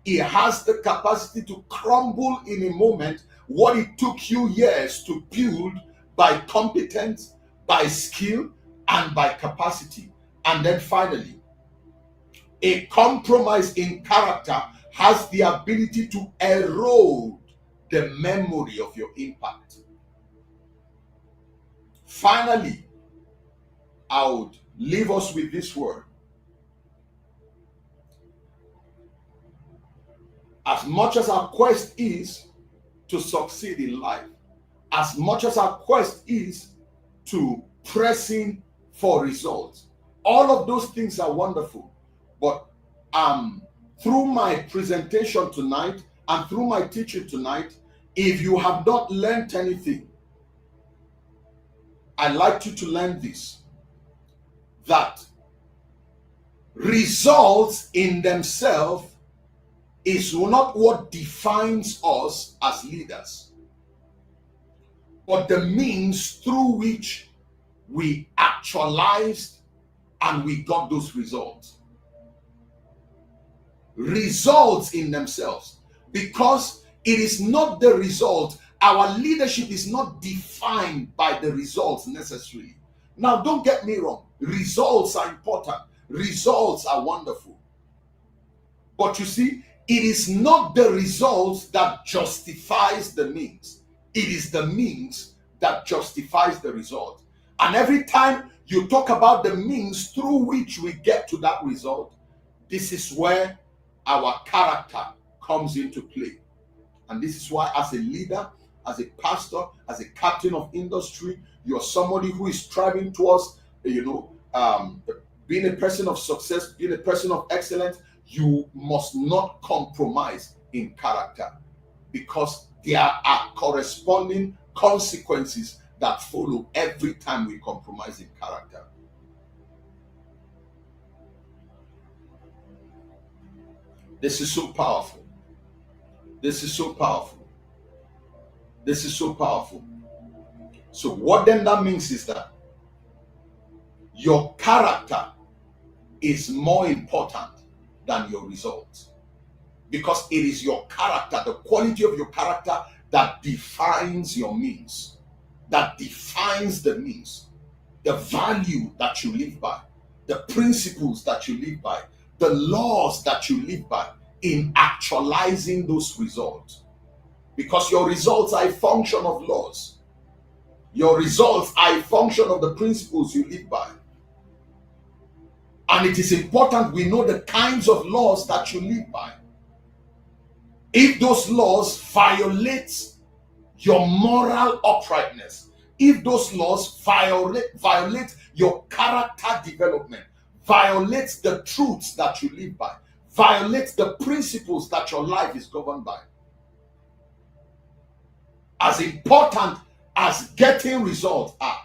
it has the capacity to crumble in a moment what it took you years to build by competence, by skill, and by capacity. And then finally, a compromise in character has the ability to erode the memory of your impact. Finally, I would leave us with this word. As much as our quest is to succeed in life, as much as our quest is to pressing for results, all of those things are wonderful. But through my presentation tonight and through my teaching tonight, if you have not learned anything, I'd like you to learn this: that results in themselves is not what defines us as leaders, but the means through which we actualized and we got those results. Results in themselves, because it is not the result. Our leadership is not defined by the results necessarily. Now, don't get me wrong. Results are important. Results are wonderful. But you see, it is not the results that justifies the means. It is the means that justifies the result. And every time you talk about the means through which we get to that result, This is where our character comes into play. And this is why, as a leader, as a pastor, as a captain of industry, you're somebody who is striving towards, being a person of success, being a person of excellence. You must not compromise in character, because there are corresponding consequences that follow every time we compromise in character. This is so powerful. This is so powerful. This is so powerful. So what then that means is that your character is more important than your results, because it is your character, the quality of your character, that defines your means, that defines the means, the value that you live by, the principles that you live by, the laws that you live by in actualizing those results. Because your results are a function of laws. Your results are a function of the principles you live by. And it is important we know the kinds of laws that you live by. If those laws violate your moral uprightness, if those laws violate your character development, violate the truths that you live by, violate the principles that your life is governed by, as important as getting results are,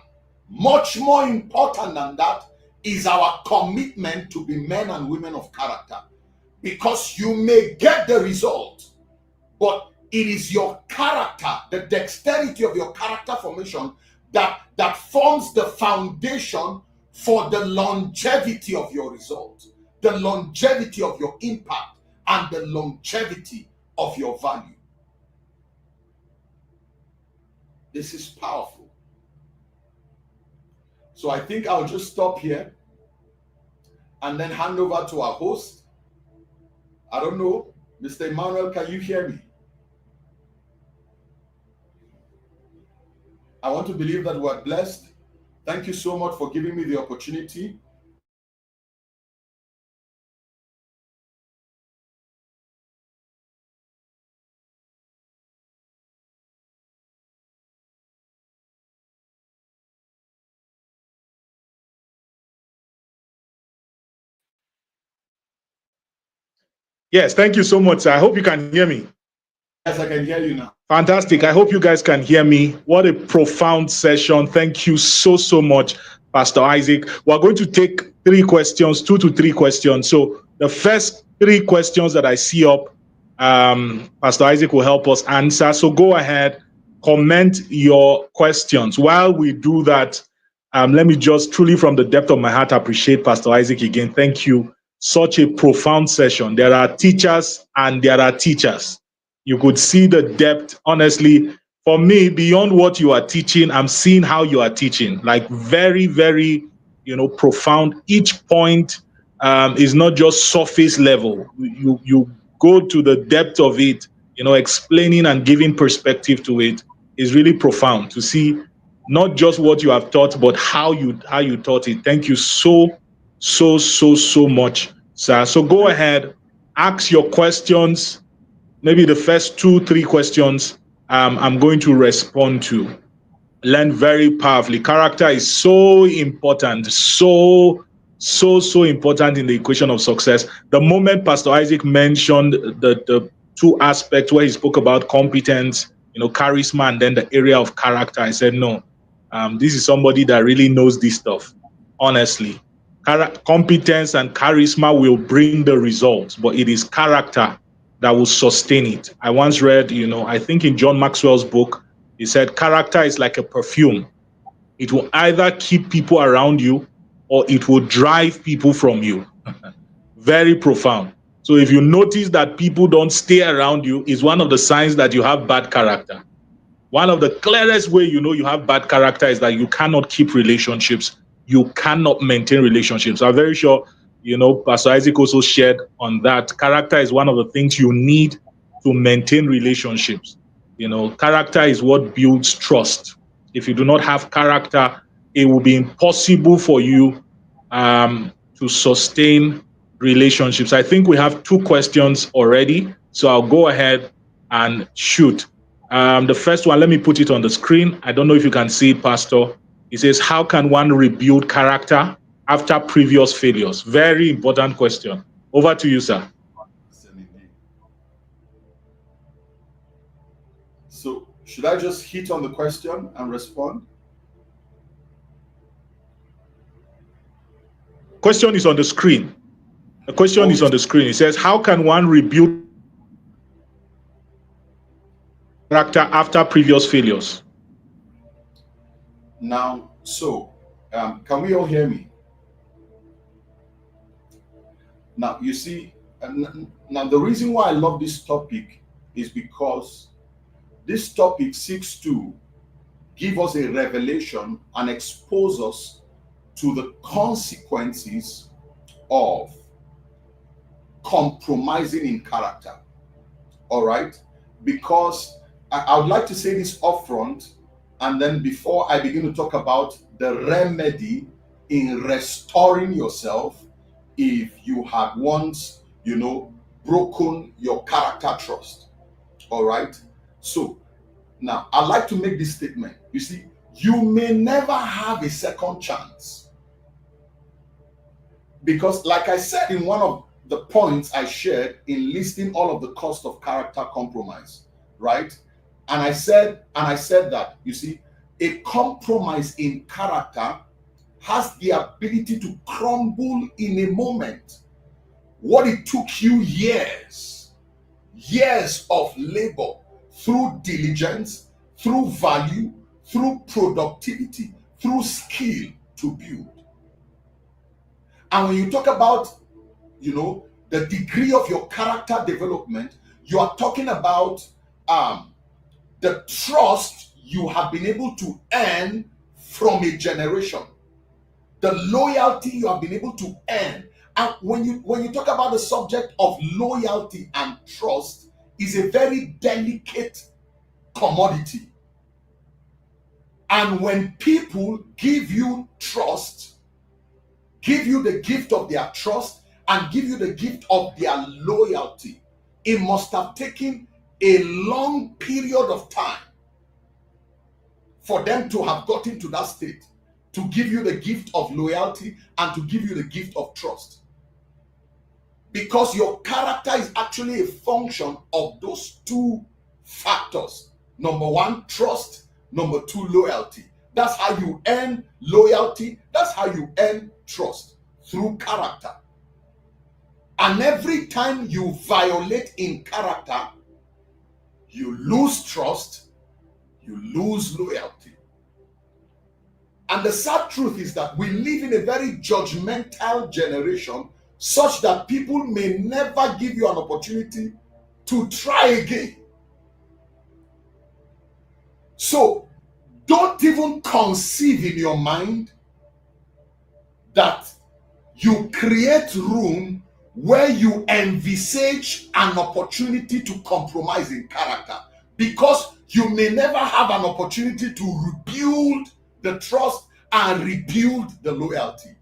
much more important than that is our commitment to be men and women of character. Because you may get the result, but it is your character, the dexterity of your character formation, that forms the foundation for the longevity of your result, the longevity of your impact, and the longevity of your value. This is powerful. So I think I'll just stop here and then hand over to our host. I don't know, Mr. Emmanuel, can you hear me? I want to believe that we're blessed. Thank you so much for giving me the opportunity. Yes, thank you so much, sir. I hope you can hear me. Yes, I can hear you now. Fantastic. I hope you guys can hear me. What a profound session. Thank you so, so much, Pastor Isaac. We're going to take 3 questions, 2 to 3 questions. So the first 3 questions that I see up, Pastor Isaac will help us answer. So go ahead, comment your questions. While we do that, let me just truly from the depth of my heart appreciate Pastor Isaac again. Thank you. Such a profound session. There are teachers and there are teachers. You could see the depth. Honestly, for me, beyond what you are teaching, I'm seeing how you are teaching. Like very, very, profound. Each point is not just surface level. You go to the depth of it. Explaining and giving perspective to it is really profound to see not just what you have taught, but how you taught it. Thank you so much, sir. So go ahead, ask your questions. Maybe the first 2, 3 questions I'm going to respond to. Learn very powerfully. Character is so important, so important in the equation of success. The moment Pastor Isaac mentioned the 2 aspects where he spoke about competence, charisma, and then the area of character, I said, no, this is somebody that really knows this stuff, honestly. Competence and charisma will bring the results, but it is character that will sustain it. I once read, I think in John Maxwell's book, he said, character is like a perfume. It will either keep people around you or it will drive people from you. Very profound. So if you notice that people don't stay around you, it's one of the signs that you have bad character. One of the clearest way you have bad character is that you cannot keep relationships. You cannot maintain relationships. I'm very sure, Pastor Isaac also shared on that. Character is one of the things you need to maintain relationships. Character is what builds trust. If you do not have character, it will be impossible for you to sustain relationships. I think we have 2 questions already, so I'll go ahead and shoot. The first one, let me put it on the screen. I don't know if you can see it, Pastor. It says, how can one rebuild character after previous failures? Very important question. Over to you, sir. So, should I just hit on the question and respond? Question is on the screen. The question is on the screen. It says, how can one rebuild character after previous failures? Now, so, can we all hear me? Now, you see, now the reason why I love this topic is because this topic seeks to give us a revelation and expose us to the consequences of compromising in character. All right? Because I would like to say this upfront, and then before I begin to talk about the remedy in restoring yourself if you had once, broken your character trust. All right? So, now, I'd like to make this statement. You see, you may never have a second chance. Because, like I said in one of the points I shared in listing all of the cost of character compromise, right? And I said that, you see, a compromise in character has the ability to crumble in a moment. What it took you years of labor, through diligence, through value, through productivity, through skill to build. And when you talk about, the degree of your character development, you are talking about the trust you have been able to earn from a generation, the loyalty you have been able to earn. And when you talk about the subject of loyalty and trust, is a very delicate commodity. And when people give you trust, give you the gift of their trust, and give you the gift of their loyalty, it must have taken a long period of time for them to have gotten to that state, to give you the gift of loyalty and to give you the gift of trust. Because your character is actually a function of those 2 factors. Number 1, trust. Number 2, loyalty. That's how you earn loyalty. That's how you earn trust, through character. And every time you violate in character, you lose trust, you lose loyalty. And the sad truth is that we live in a very judgmental generation, such that people may never give you an opportunity to try again. So, don't even conceive in your mind that you create room where you envisage an opportunity to compromise in character, because you may never have an opportunity to rebuild the trust and rebuild the loyalty.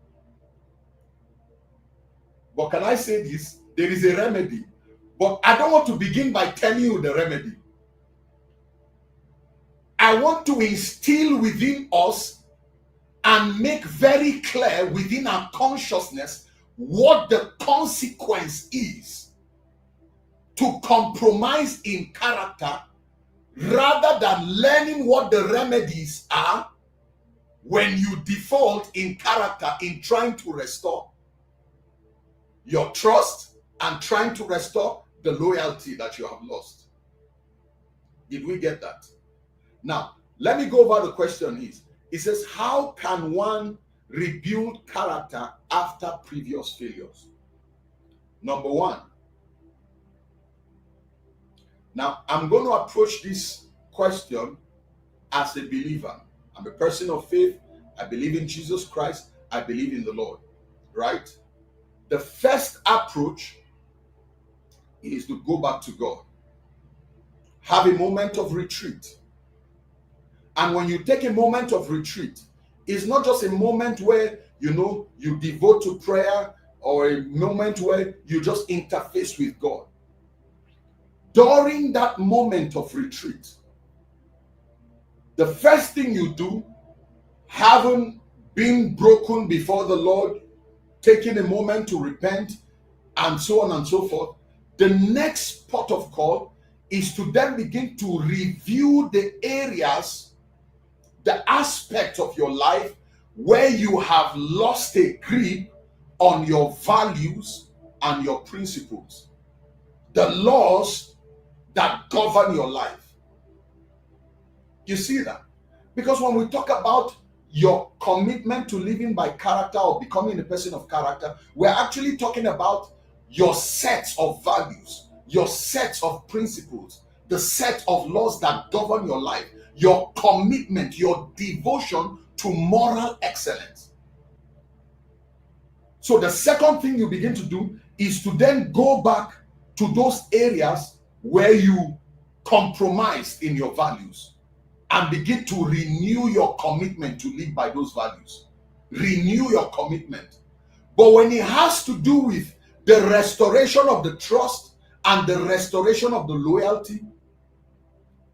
But can I say this? There is a remedy. But I don't want to begin by telling you the remedy. I want to instill within us and make very clear within our consciousness what the consequence is to compromise in character, rather than learning what the remedies are when you default in character in trying to restore your trust and trying to restore the loyalty that you have lost. Did we get that? Now, let me go over the question is. It says, how can one rebuild character after previous failures? Number 1. Now, I'm going to approach this question as a believer. I'm a person of faith. I believe in Jesus Christ. I believe in the Lord. Right? The first approach is to go back to God. Have a moment of retreat. And when you take a moment of retreat, it's not just a moment where, you devote to prayer or a moment where you just interface with God. During that moment of retreat, the first thing you do, having been broken before the Lord, taking a moment to repent, and so on and so forth, the next port of call is to then begin to review the areas, the aspects of your life where you have lost a grip on your values and your principles, the laws that govern your life. You see that? Because when we talk about your commitment to living by character or becoming a person of character, we're actually talking about your sets of values, your sets of principles, the set of laws that govern your life, your commitment, your devotion to moral excellence. So the second thing you begin to do is to then go back to those areas where you compromised in your values and begin to renew your commitment to live by those values. Renew your commitment. But when it has to do with the restoration of the trust and the restoration of the loyalty,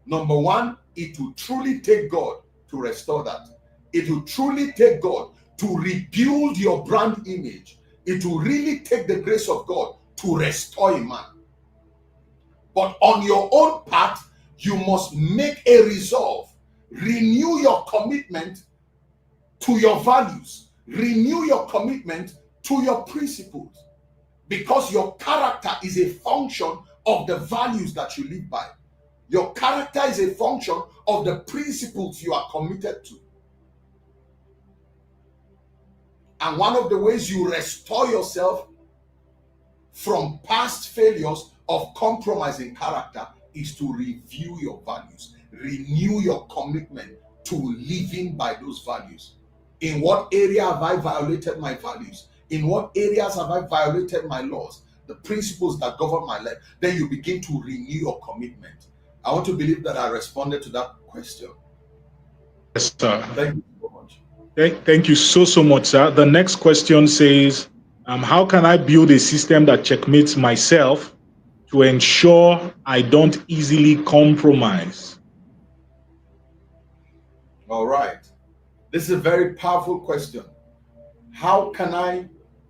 number one, it will truly take God to restore that. It will truly take God to rebuild your brand image. It will really take the grace of God to restore a man. But on your own part, you must make a resolve. Renew your commitment to your values. Renew your commitment to your principles. Because your character is a function of the values that you live by. Your character is a function of the principles you are committed to. And one of the ways you restore yourself from past failures of compromising character is to review your values. Renew your commitment to living by those values. In what area have I violated my values? In what areas have I violated my laws? The principles that govern my life. Then you begin to renew your commitment. I want to believe that I responded to that question. Yes, sir. Thank you so much. Thank you so much, sir. The next question says, how can I build a system that checkmates myself to ensure I don't easily compromise? All right. This is a very powerful question. How can I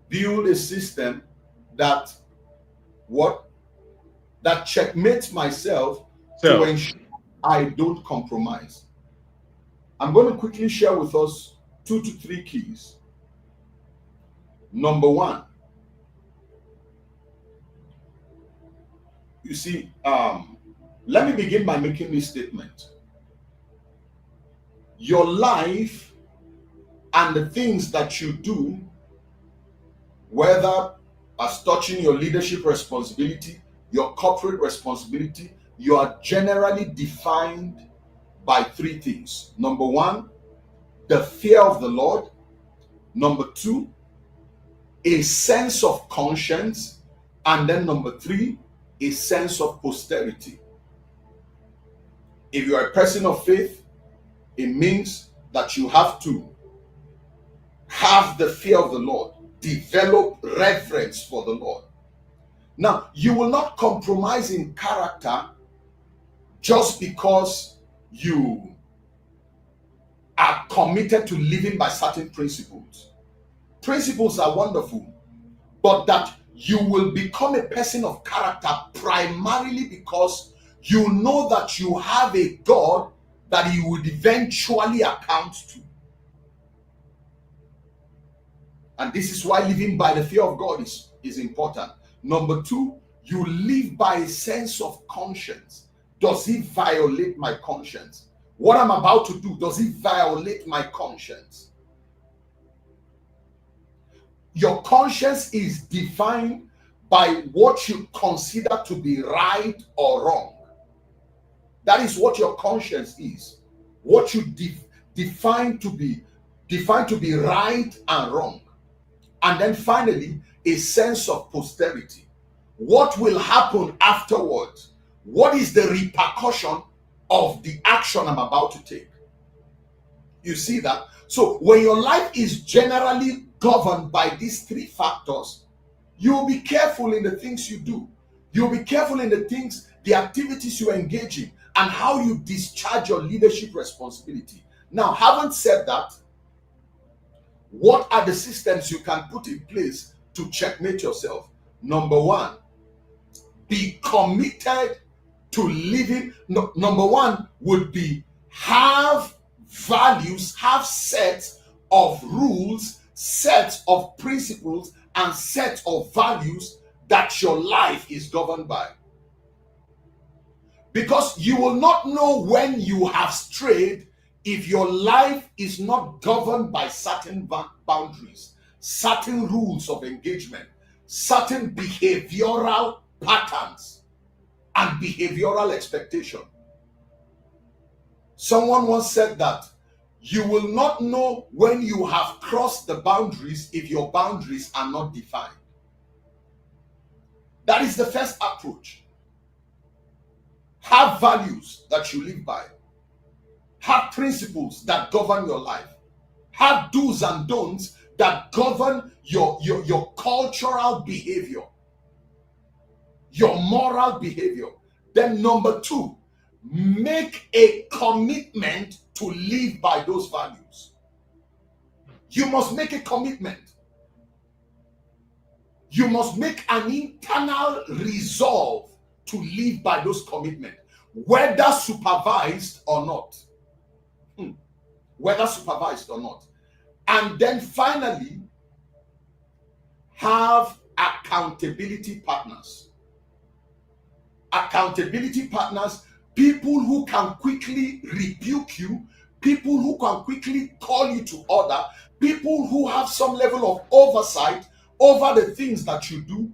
build a system that checkmates myself to ensure I don't compromise? I'm going to quickly share with us 2 to 3 keys. Number one, you see, let me begin by making this statement. Your life and the things that you do, whether as touching your leadership responsibility, your corporate responsibility, you are generally defined by 3 things. Number one, the fear of the Lord. Number 2, a sense of conscience. And then number 3, a sense of posterity. If you are a person of faith, it means that you have to have the fear of the Lord, develop reverence for the Lord. Now, you will not compromise in character just because you are committed to living by certain principles. Principles are wonderful, but that you will become a person of character primarily because you know that you have a God that you would eventually account to. And this is why living by the fear of God is important. Number 2, you live by a sense of conscience. Does it violate my conscience? What I'm about to do, does it violate my conscience? Your conscience is defined by what you consider to be right or wrong. That is what your conscience is. What you define to be right and wrong. And then finally, a sense of posterity. What will happen afterwards? What is the repercussion of the action I'm about to take? You see that? So when your life is generally governed by these 3 factors, You'll be careful in the things you do. You'll be careful in the things, the activities you engage in, and how you discharge your leadership responsibility. Now, having said that, what are the systems you can put in place to checkmate yourself? Number one, be committed to living. Number one would be have values, have sets of rules, sets of principles, and sets of values that your life is governed by. Because you will not know when you have strayed if your life is not governed by certain boundaries, certain rules of engagement, certain behavioral patterns, and behavioral expectation. Someone once said that you will not know when you have crossed the boundaries if your boundaries are not defined. That is the first approach. Have values that you live by. Have principles that govern your life. Have do's and don'ts that govern your cultural behavior, your moral behavior. Then number two, make a commitment to live by those values. You must make a commitment. You must make an internal resolve to live by those commitments, whether supervised or not. Whether supervised or not. And then finally, have accountability partners. Accountability partners, people who can quickly rebuke you, people who can quickly call you to order, people who have some level of oversight over the things that you do,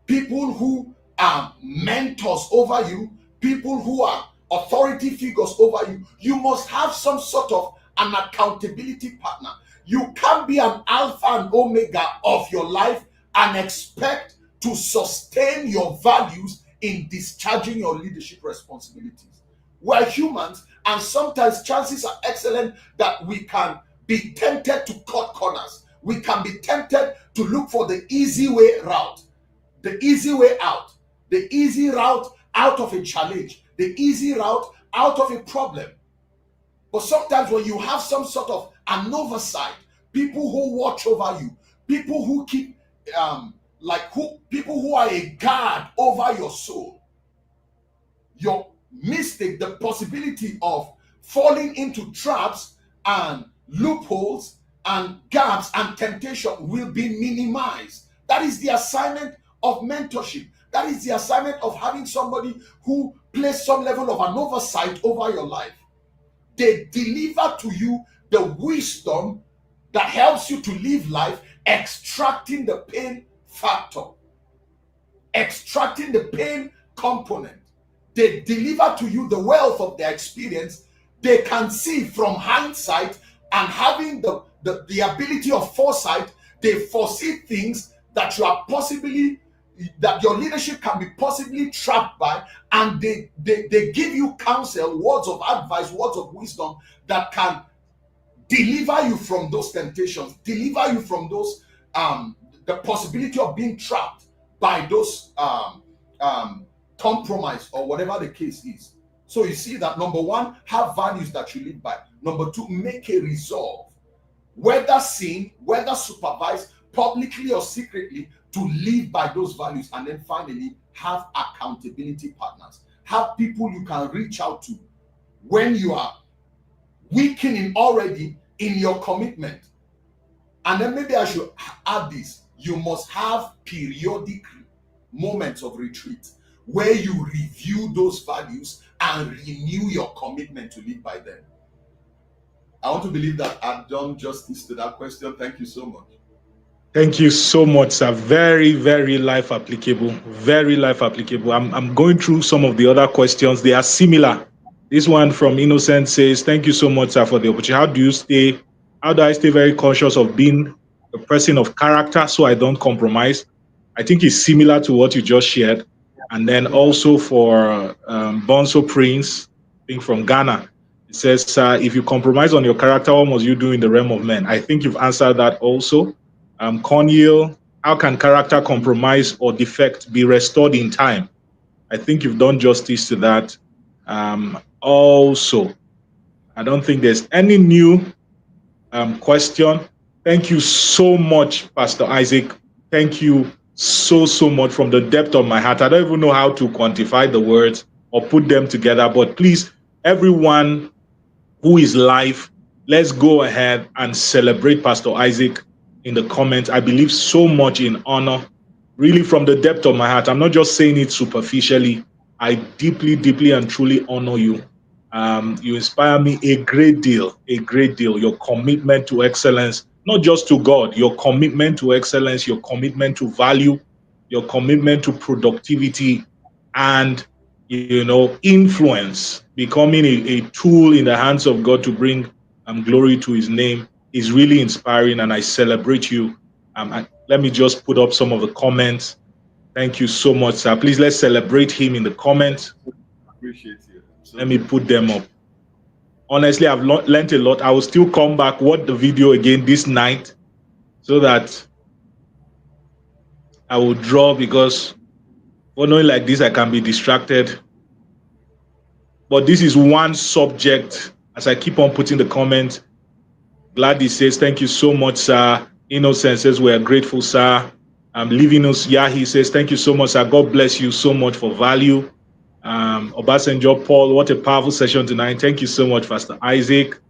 people who are mentors over you, people who are authority figures over you. You must have some sort of an accountability partner. You can't be an alpha and omega of your life and expect to sustain your values in discharging your leadership responsibilities. We're humans, and sometimes chances are excellent that we can be tempted to cut corners. We can be tempted to look for the easy way route, the easy way out, the easy route out of a challenge, the easy route out of a problem. But sometimes when you have some sort of an oversight, people who watch over you, people who keep people who are a guard over your soul, your mistake, the possibility of falling into traps and loopholes and gaps and temptation will be minimized. That is the assignment of mentorship. That is the assignment of having somebody who plays some level of an oversight over your life. They deliver to you the wisdom that helps you to live life, extracting the pain factor, extracting the pain component. They deliver to you the wealth of their experience. They can see from hindsight, and having the ability of foresight, they foresee things that you are possibly, that your leadership can be possibly trapped by, and they give you counsel, words of advice, words of wisdom that can deliver you from those temptations, deliver you from those the possibility of being trapped by those compromise or whatever the case is. So you see that number one, have values that you live by. Number two, make a resolve, whether seen, whether supervised, publicly or secretly, to live by those values. And then finally, have accountability partners. Have people you can reach out to when you are weakening already in your commitment. And then maybe I should add this: you must have periodic moments of retreat where you review those values and renew your commitment to live by them. I want to believe that I've done justice to that question. Thank you so much. Thank you so much, sir. Very, very life applicable. Very life applicable. I'm going through some of the other questions. They are similar. This one from Innocent says, thank you so much, sir, for the opportunity. How do I stay very conscious of being a person of character so I don't compromise? I think it's similar to what you just shared. And then also for Bonso Prince, I think from Ghana, it says, if you compromise on your character, what must you do in the realm of men? I think you've answered that also. Cornel How can character compromise or defect be restored in time? I think you've done justice to that. Also, I don't think there's any new question. Thank you so much, Pastor Isaac. Thank you so much from the depth of my heart. I don't even know how to quantify the words or put them together, but please, everyone who is live, let's go ahead and celebrate Pastor Isaac in the comments. I believe so much in honor, really from the depth of my heart. I'm not just saying it superficially. I deeply and truly honor you. You inspire me a great deal, Your commitment to excellence, not just to God, your commitment to excellence, your commitment to value, your commitment to productivity, and influence, becoming a tool in the hands of God to bring glory to his name is really inspiring, and I celebrate you. Let me just put up some of the comments. Thank you so much, sir. Please, let's celebrate him in the comments. Appreciate you. Let me put them up. Honestly, I've learned a lot. I will still come back, watch the video again this night, so that I will draw, because for knowing like this, I can be distracted. But this is one subject, as I keep on putting the comments. Gladys says, thank you so much, sir. Innocent says, we are grateful, sir. Livinus Yahi says, thank you so much, sir. God bless you so much for value. Obasanjo Paul, what a powerful session tonight. Thank you so much, Pastor Isaac.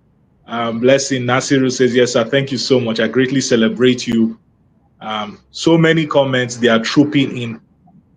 Blessing Nasiru says, yes, sir. Thank you so much. I greatly celebrate you. So many comments, they are trooping in.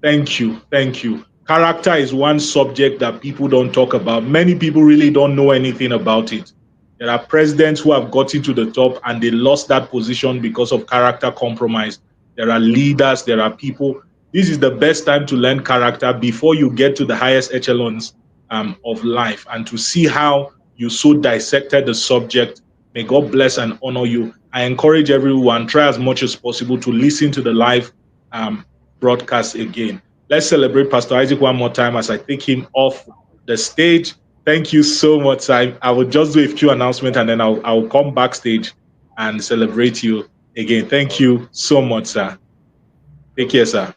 Thank you. Character is one subject that people don't talk about. Many people really don't know anything about it. There are presidents who have gotten to the top and they lost that position because of character compromise. There are leaders, there are people. This is the best time to learn character before you get to the highest echelons of life, and to see how you so dissected the subject. May God bless and honor you. I encourage everyone, try as much as possible to listen to the live broadcast again. Let's celebrate Pastor Isaac one more time as I take him off the stage. Thank you so much. I will just do a few announcements and then I'll come backstage and celebrate you again. Thank you so much, sir. Take care, sir.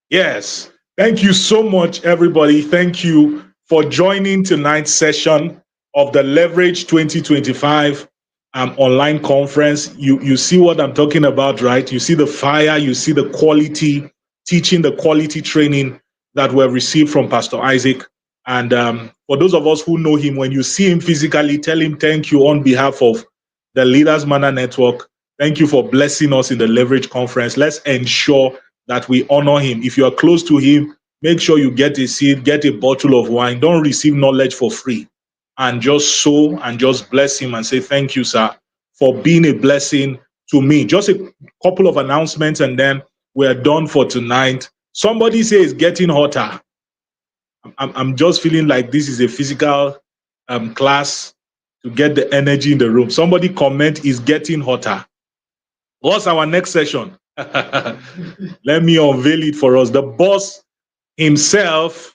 Yes. Thank you so much, everybody. Thank you for joining tonight's session of the Leverage 2025 online conference. You see what I'm talking about, right? You see the fire, you see the quality teaching, the quality training that we have received from Pastor Isaac. And for those of us who know him, when you see him physically, tell him thank you on behalf of the Leaders Manor Network. Thank you for blessing us in the Leverage Conference. Let's ensure that we honor him. If you are close to him, make sure you get a seat, get a bottle of wine. Don't receive knowledge for free. And just sow and just bless him and say, thank you, sir, for being a blessing to me. Just a couple of announcements and then we're done for tonight. Somebody say it's getting hotter. I'm just feeling like this is a physical class to get the energy in the room. Somebody comment is getting hotter. What's our next session? Let me unveil it for us. The boss himself,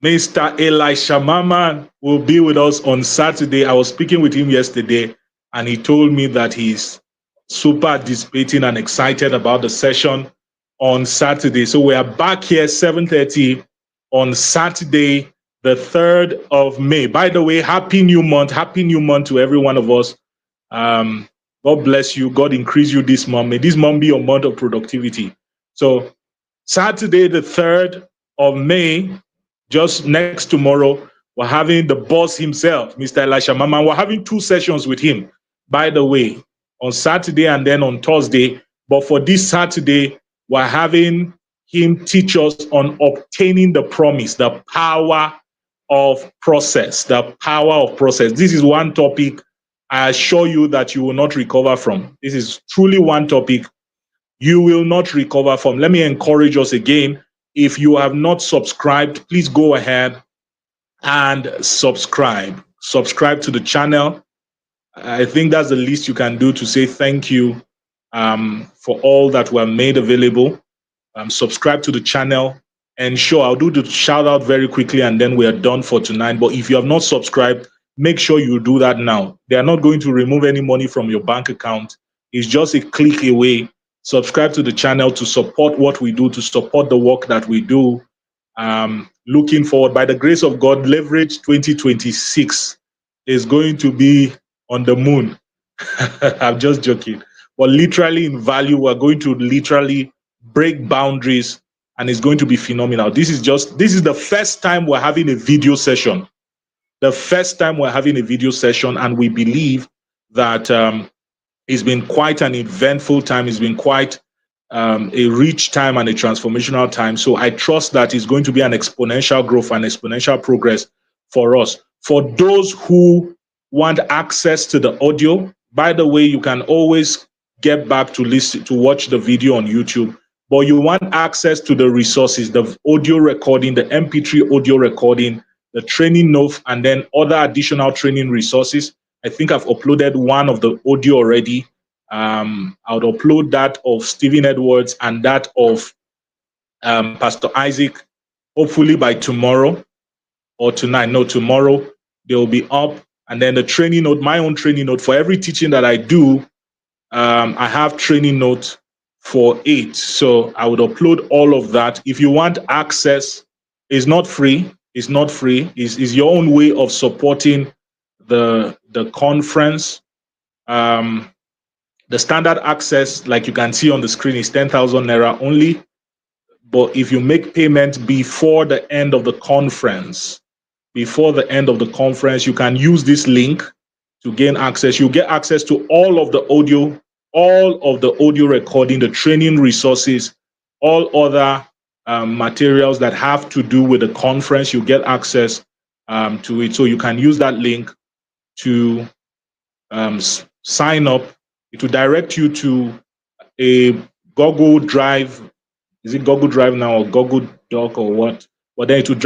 Mr. Elisha Mama, will be with us on Saturday. I was speaking with him yesterday, and he told me that he's super anticipating and excited about the session on Saturday. So we are back here 7:30 on Saturday, the 3rd of May. By the way, happy new month to every one of us. God bless you. God increase you this month. May this month be your month of productivity. So Saturday, the 3rd of May, just next tomorrow, we're having the boss himself, Mr. Elisha Mama. We're having 2 sessions with him, by the way, on Saturday and then on Thursday. But for this Saturday, we're having him teach us on obtaining the promise, the power of process, This is one topic I assure you that you will not recover from. This is truly one topic you will not recover from. Let me encourage us again. If you have not subscribed, please go ahead and subscribe. Subscribe to the channel. I think that's the least you can do to say thank you for all that were made available. Subscribe to the channel. And sure, I'll do the shout out very quickly and then we are done for tonight. But if you have not subscribed, make sure you do that now. They are not going to remove any money from your bank account It's just a click away. Subscribe to the channel to support what we do, to support the work that we do. Looking forward, by the grace of God, Leverage 2026 is going to be on the moon. I'm just joking. But literally in value, we're going to literally break boundaries, and it's going to be phenomenal. This is the first time we're having a video session. The first time we're having a video session, and we believe that it's been quite an eventful time. It's been quite a rich time and a transformational time. So I trust that it's going to be an exponential growth and exponential progress for us. For those who want access to the audio, by the way, you can always get back to listen to watch the video on YouTube. But you want access to the resources, the audio recording, the MP3 audio recording, the training notes, and then other additional training resources. I think I've uploaded one of the audio already. I'll upload that of Stephen Edwards and that of Pastor Isaac, hopefully by tomorrow or tonight. No, tomorrow they'll be up. And then the training note, my own training note for every teaching that I do, I have training notes for it. So I would upload all of that. If you want access, it's not free. It's not free. It's your own way of supporting the conference. The standard access, like you can see on the screen, is 10,000 Naira only. But if you make payment before the end of the conference, you can use this link to gain access. You get access to all of the audio recording, the training resources, all other materials that have to do with the conference. You get access to it. So you can use that link to sign up. It will direct you to a Google Drive. Is it Google Drive now or Google Doc or what? But then it will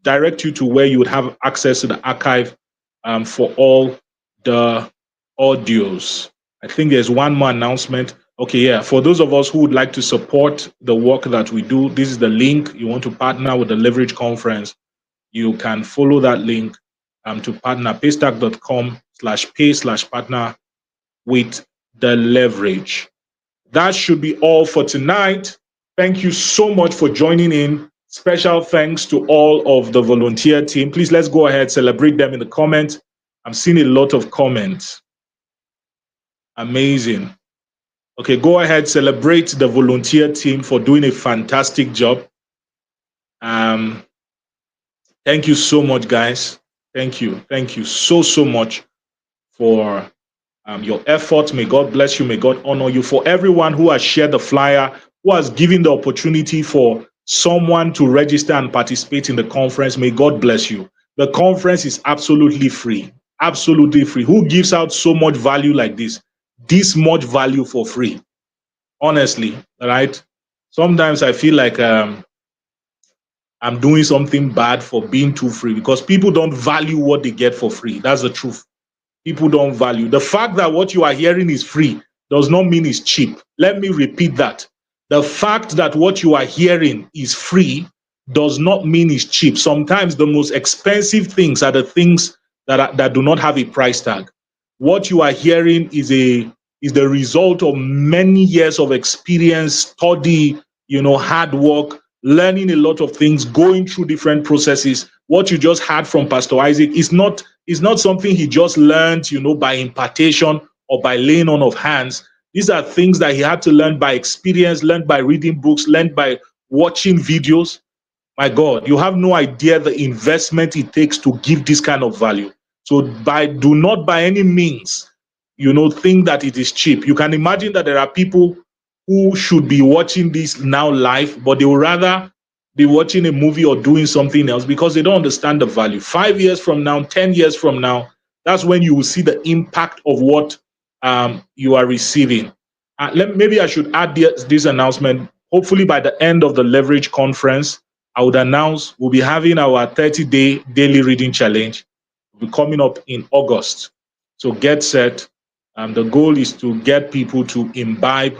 direct you to where you would have access to the archive for all the audios. I think there's one more announcement. Okay, yeah. For those of us who would like to support the work that we do, this is the link. You want to partner with the Leverage Conference, you can follow that link to partner, paystack.com/pay/partner with the Leverage. That should be all for tonight. Thank you so much for joining in. Special thanks to all of the volunteer team. Please, let's go ahead, celebrate them in the comments. I'm seeing a lot of comments. Amazing. Okay, go ahead, celebrate the volunteer team for doing a fantastic job. Thank you so much, guys. Thank you. Thank you so much for your efforts. May God bless you. May God honor you. For everyone who has shared the flyer, who has given the opportunity for someone to register and participate in the conference, may God bless you. The conference is absolutely free. Absolutely free. Who gives out so much value like this? This much value for free. Honestly, right? Sometimes I feel like I'm doing something bad for being too free, because people don't value what they get for free. That's the truth. People don't value. The fact that what you are hearing is free does not mean it's cheap. Let me repeat that. The fact that what you are hearing is free does not mean it's cheap. Sometimes the most expensive things are the things that do not have a price tag. What you are hearing is the result of many years of experience, study, hard work, learning a lot of things, going through different processes. What you just heard from Pastor Isaac is not something he just learned, by impartation or by laying on of hands. These are things that he had to learn by experience, learned by reading books, learned by watching videos. My God, you have no idea the investment it takes to give this kind of value. So do not by any means, think that it is cheap. You can imagine that there are people who should be watching this now live, but they would rather be watching a movie or doing something else because they don't understand the value. 5 years from now, 10 years from now, that's when you will see the impact of what you are receiving. Maybe I should add this announcement. Hopefully by the end of the Leverage Conference, I would announce we'll be having our 30-day daily reading challenge. Will be coming up in August. So get set. The goal is to get people to imbibe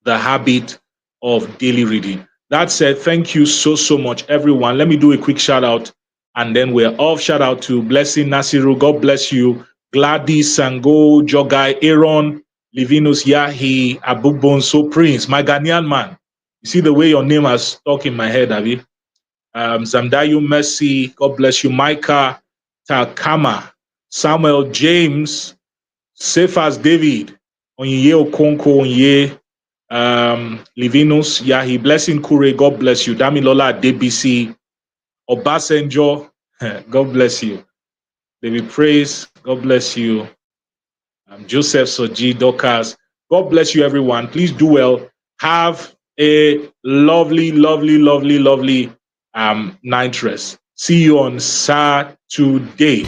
the habit of daily reading. That said, thank you so much, everyone. Let me do a quick shout out, and then we're off. Shout out to Blessing Nasiru. God bless you. Gladys, Sango, Jogai, Aaron, Livinus Yahi, Abubonso Prince, my Ghanaian man. You see the way your name has stuck in my head, Abi? Zamdayu Mercy, God bless you. Micah Takama, Samuel James, Cephas David, Onye Okonko, Onye, Livinus Yahi, Blessing Kure, God bless you. Damilola DBC, Obasanjo, God bless you. David Praise, God bless you. Joseph Soji, Dokas, God bless you, everyone. Please do well. Have a lovely, lovely, lovely, lovely night rest. See you on Saturday.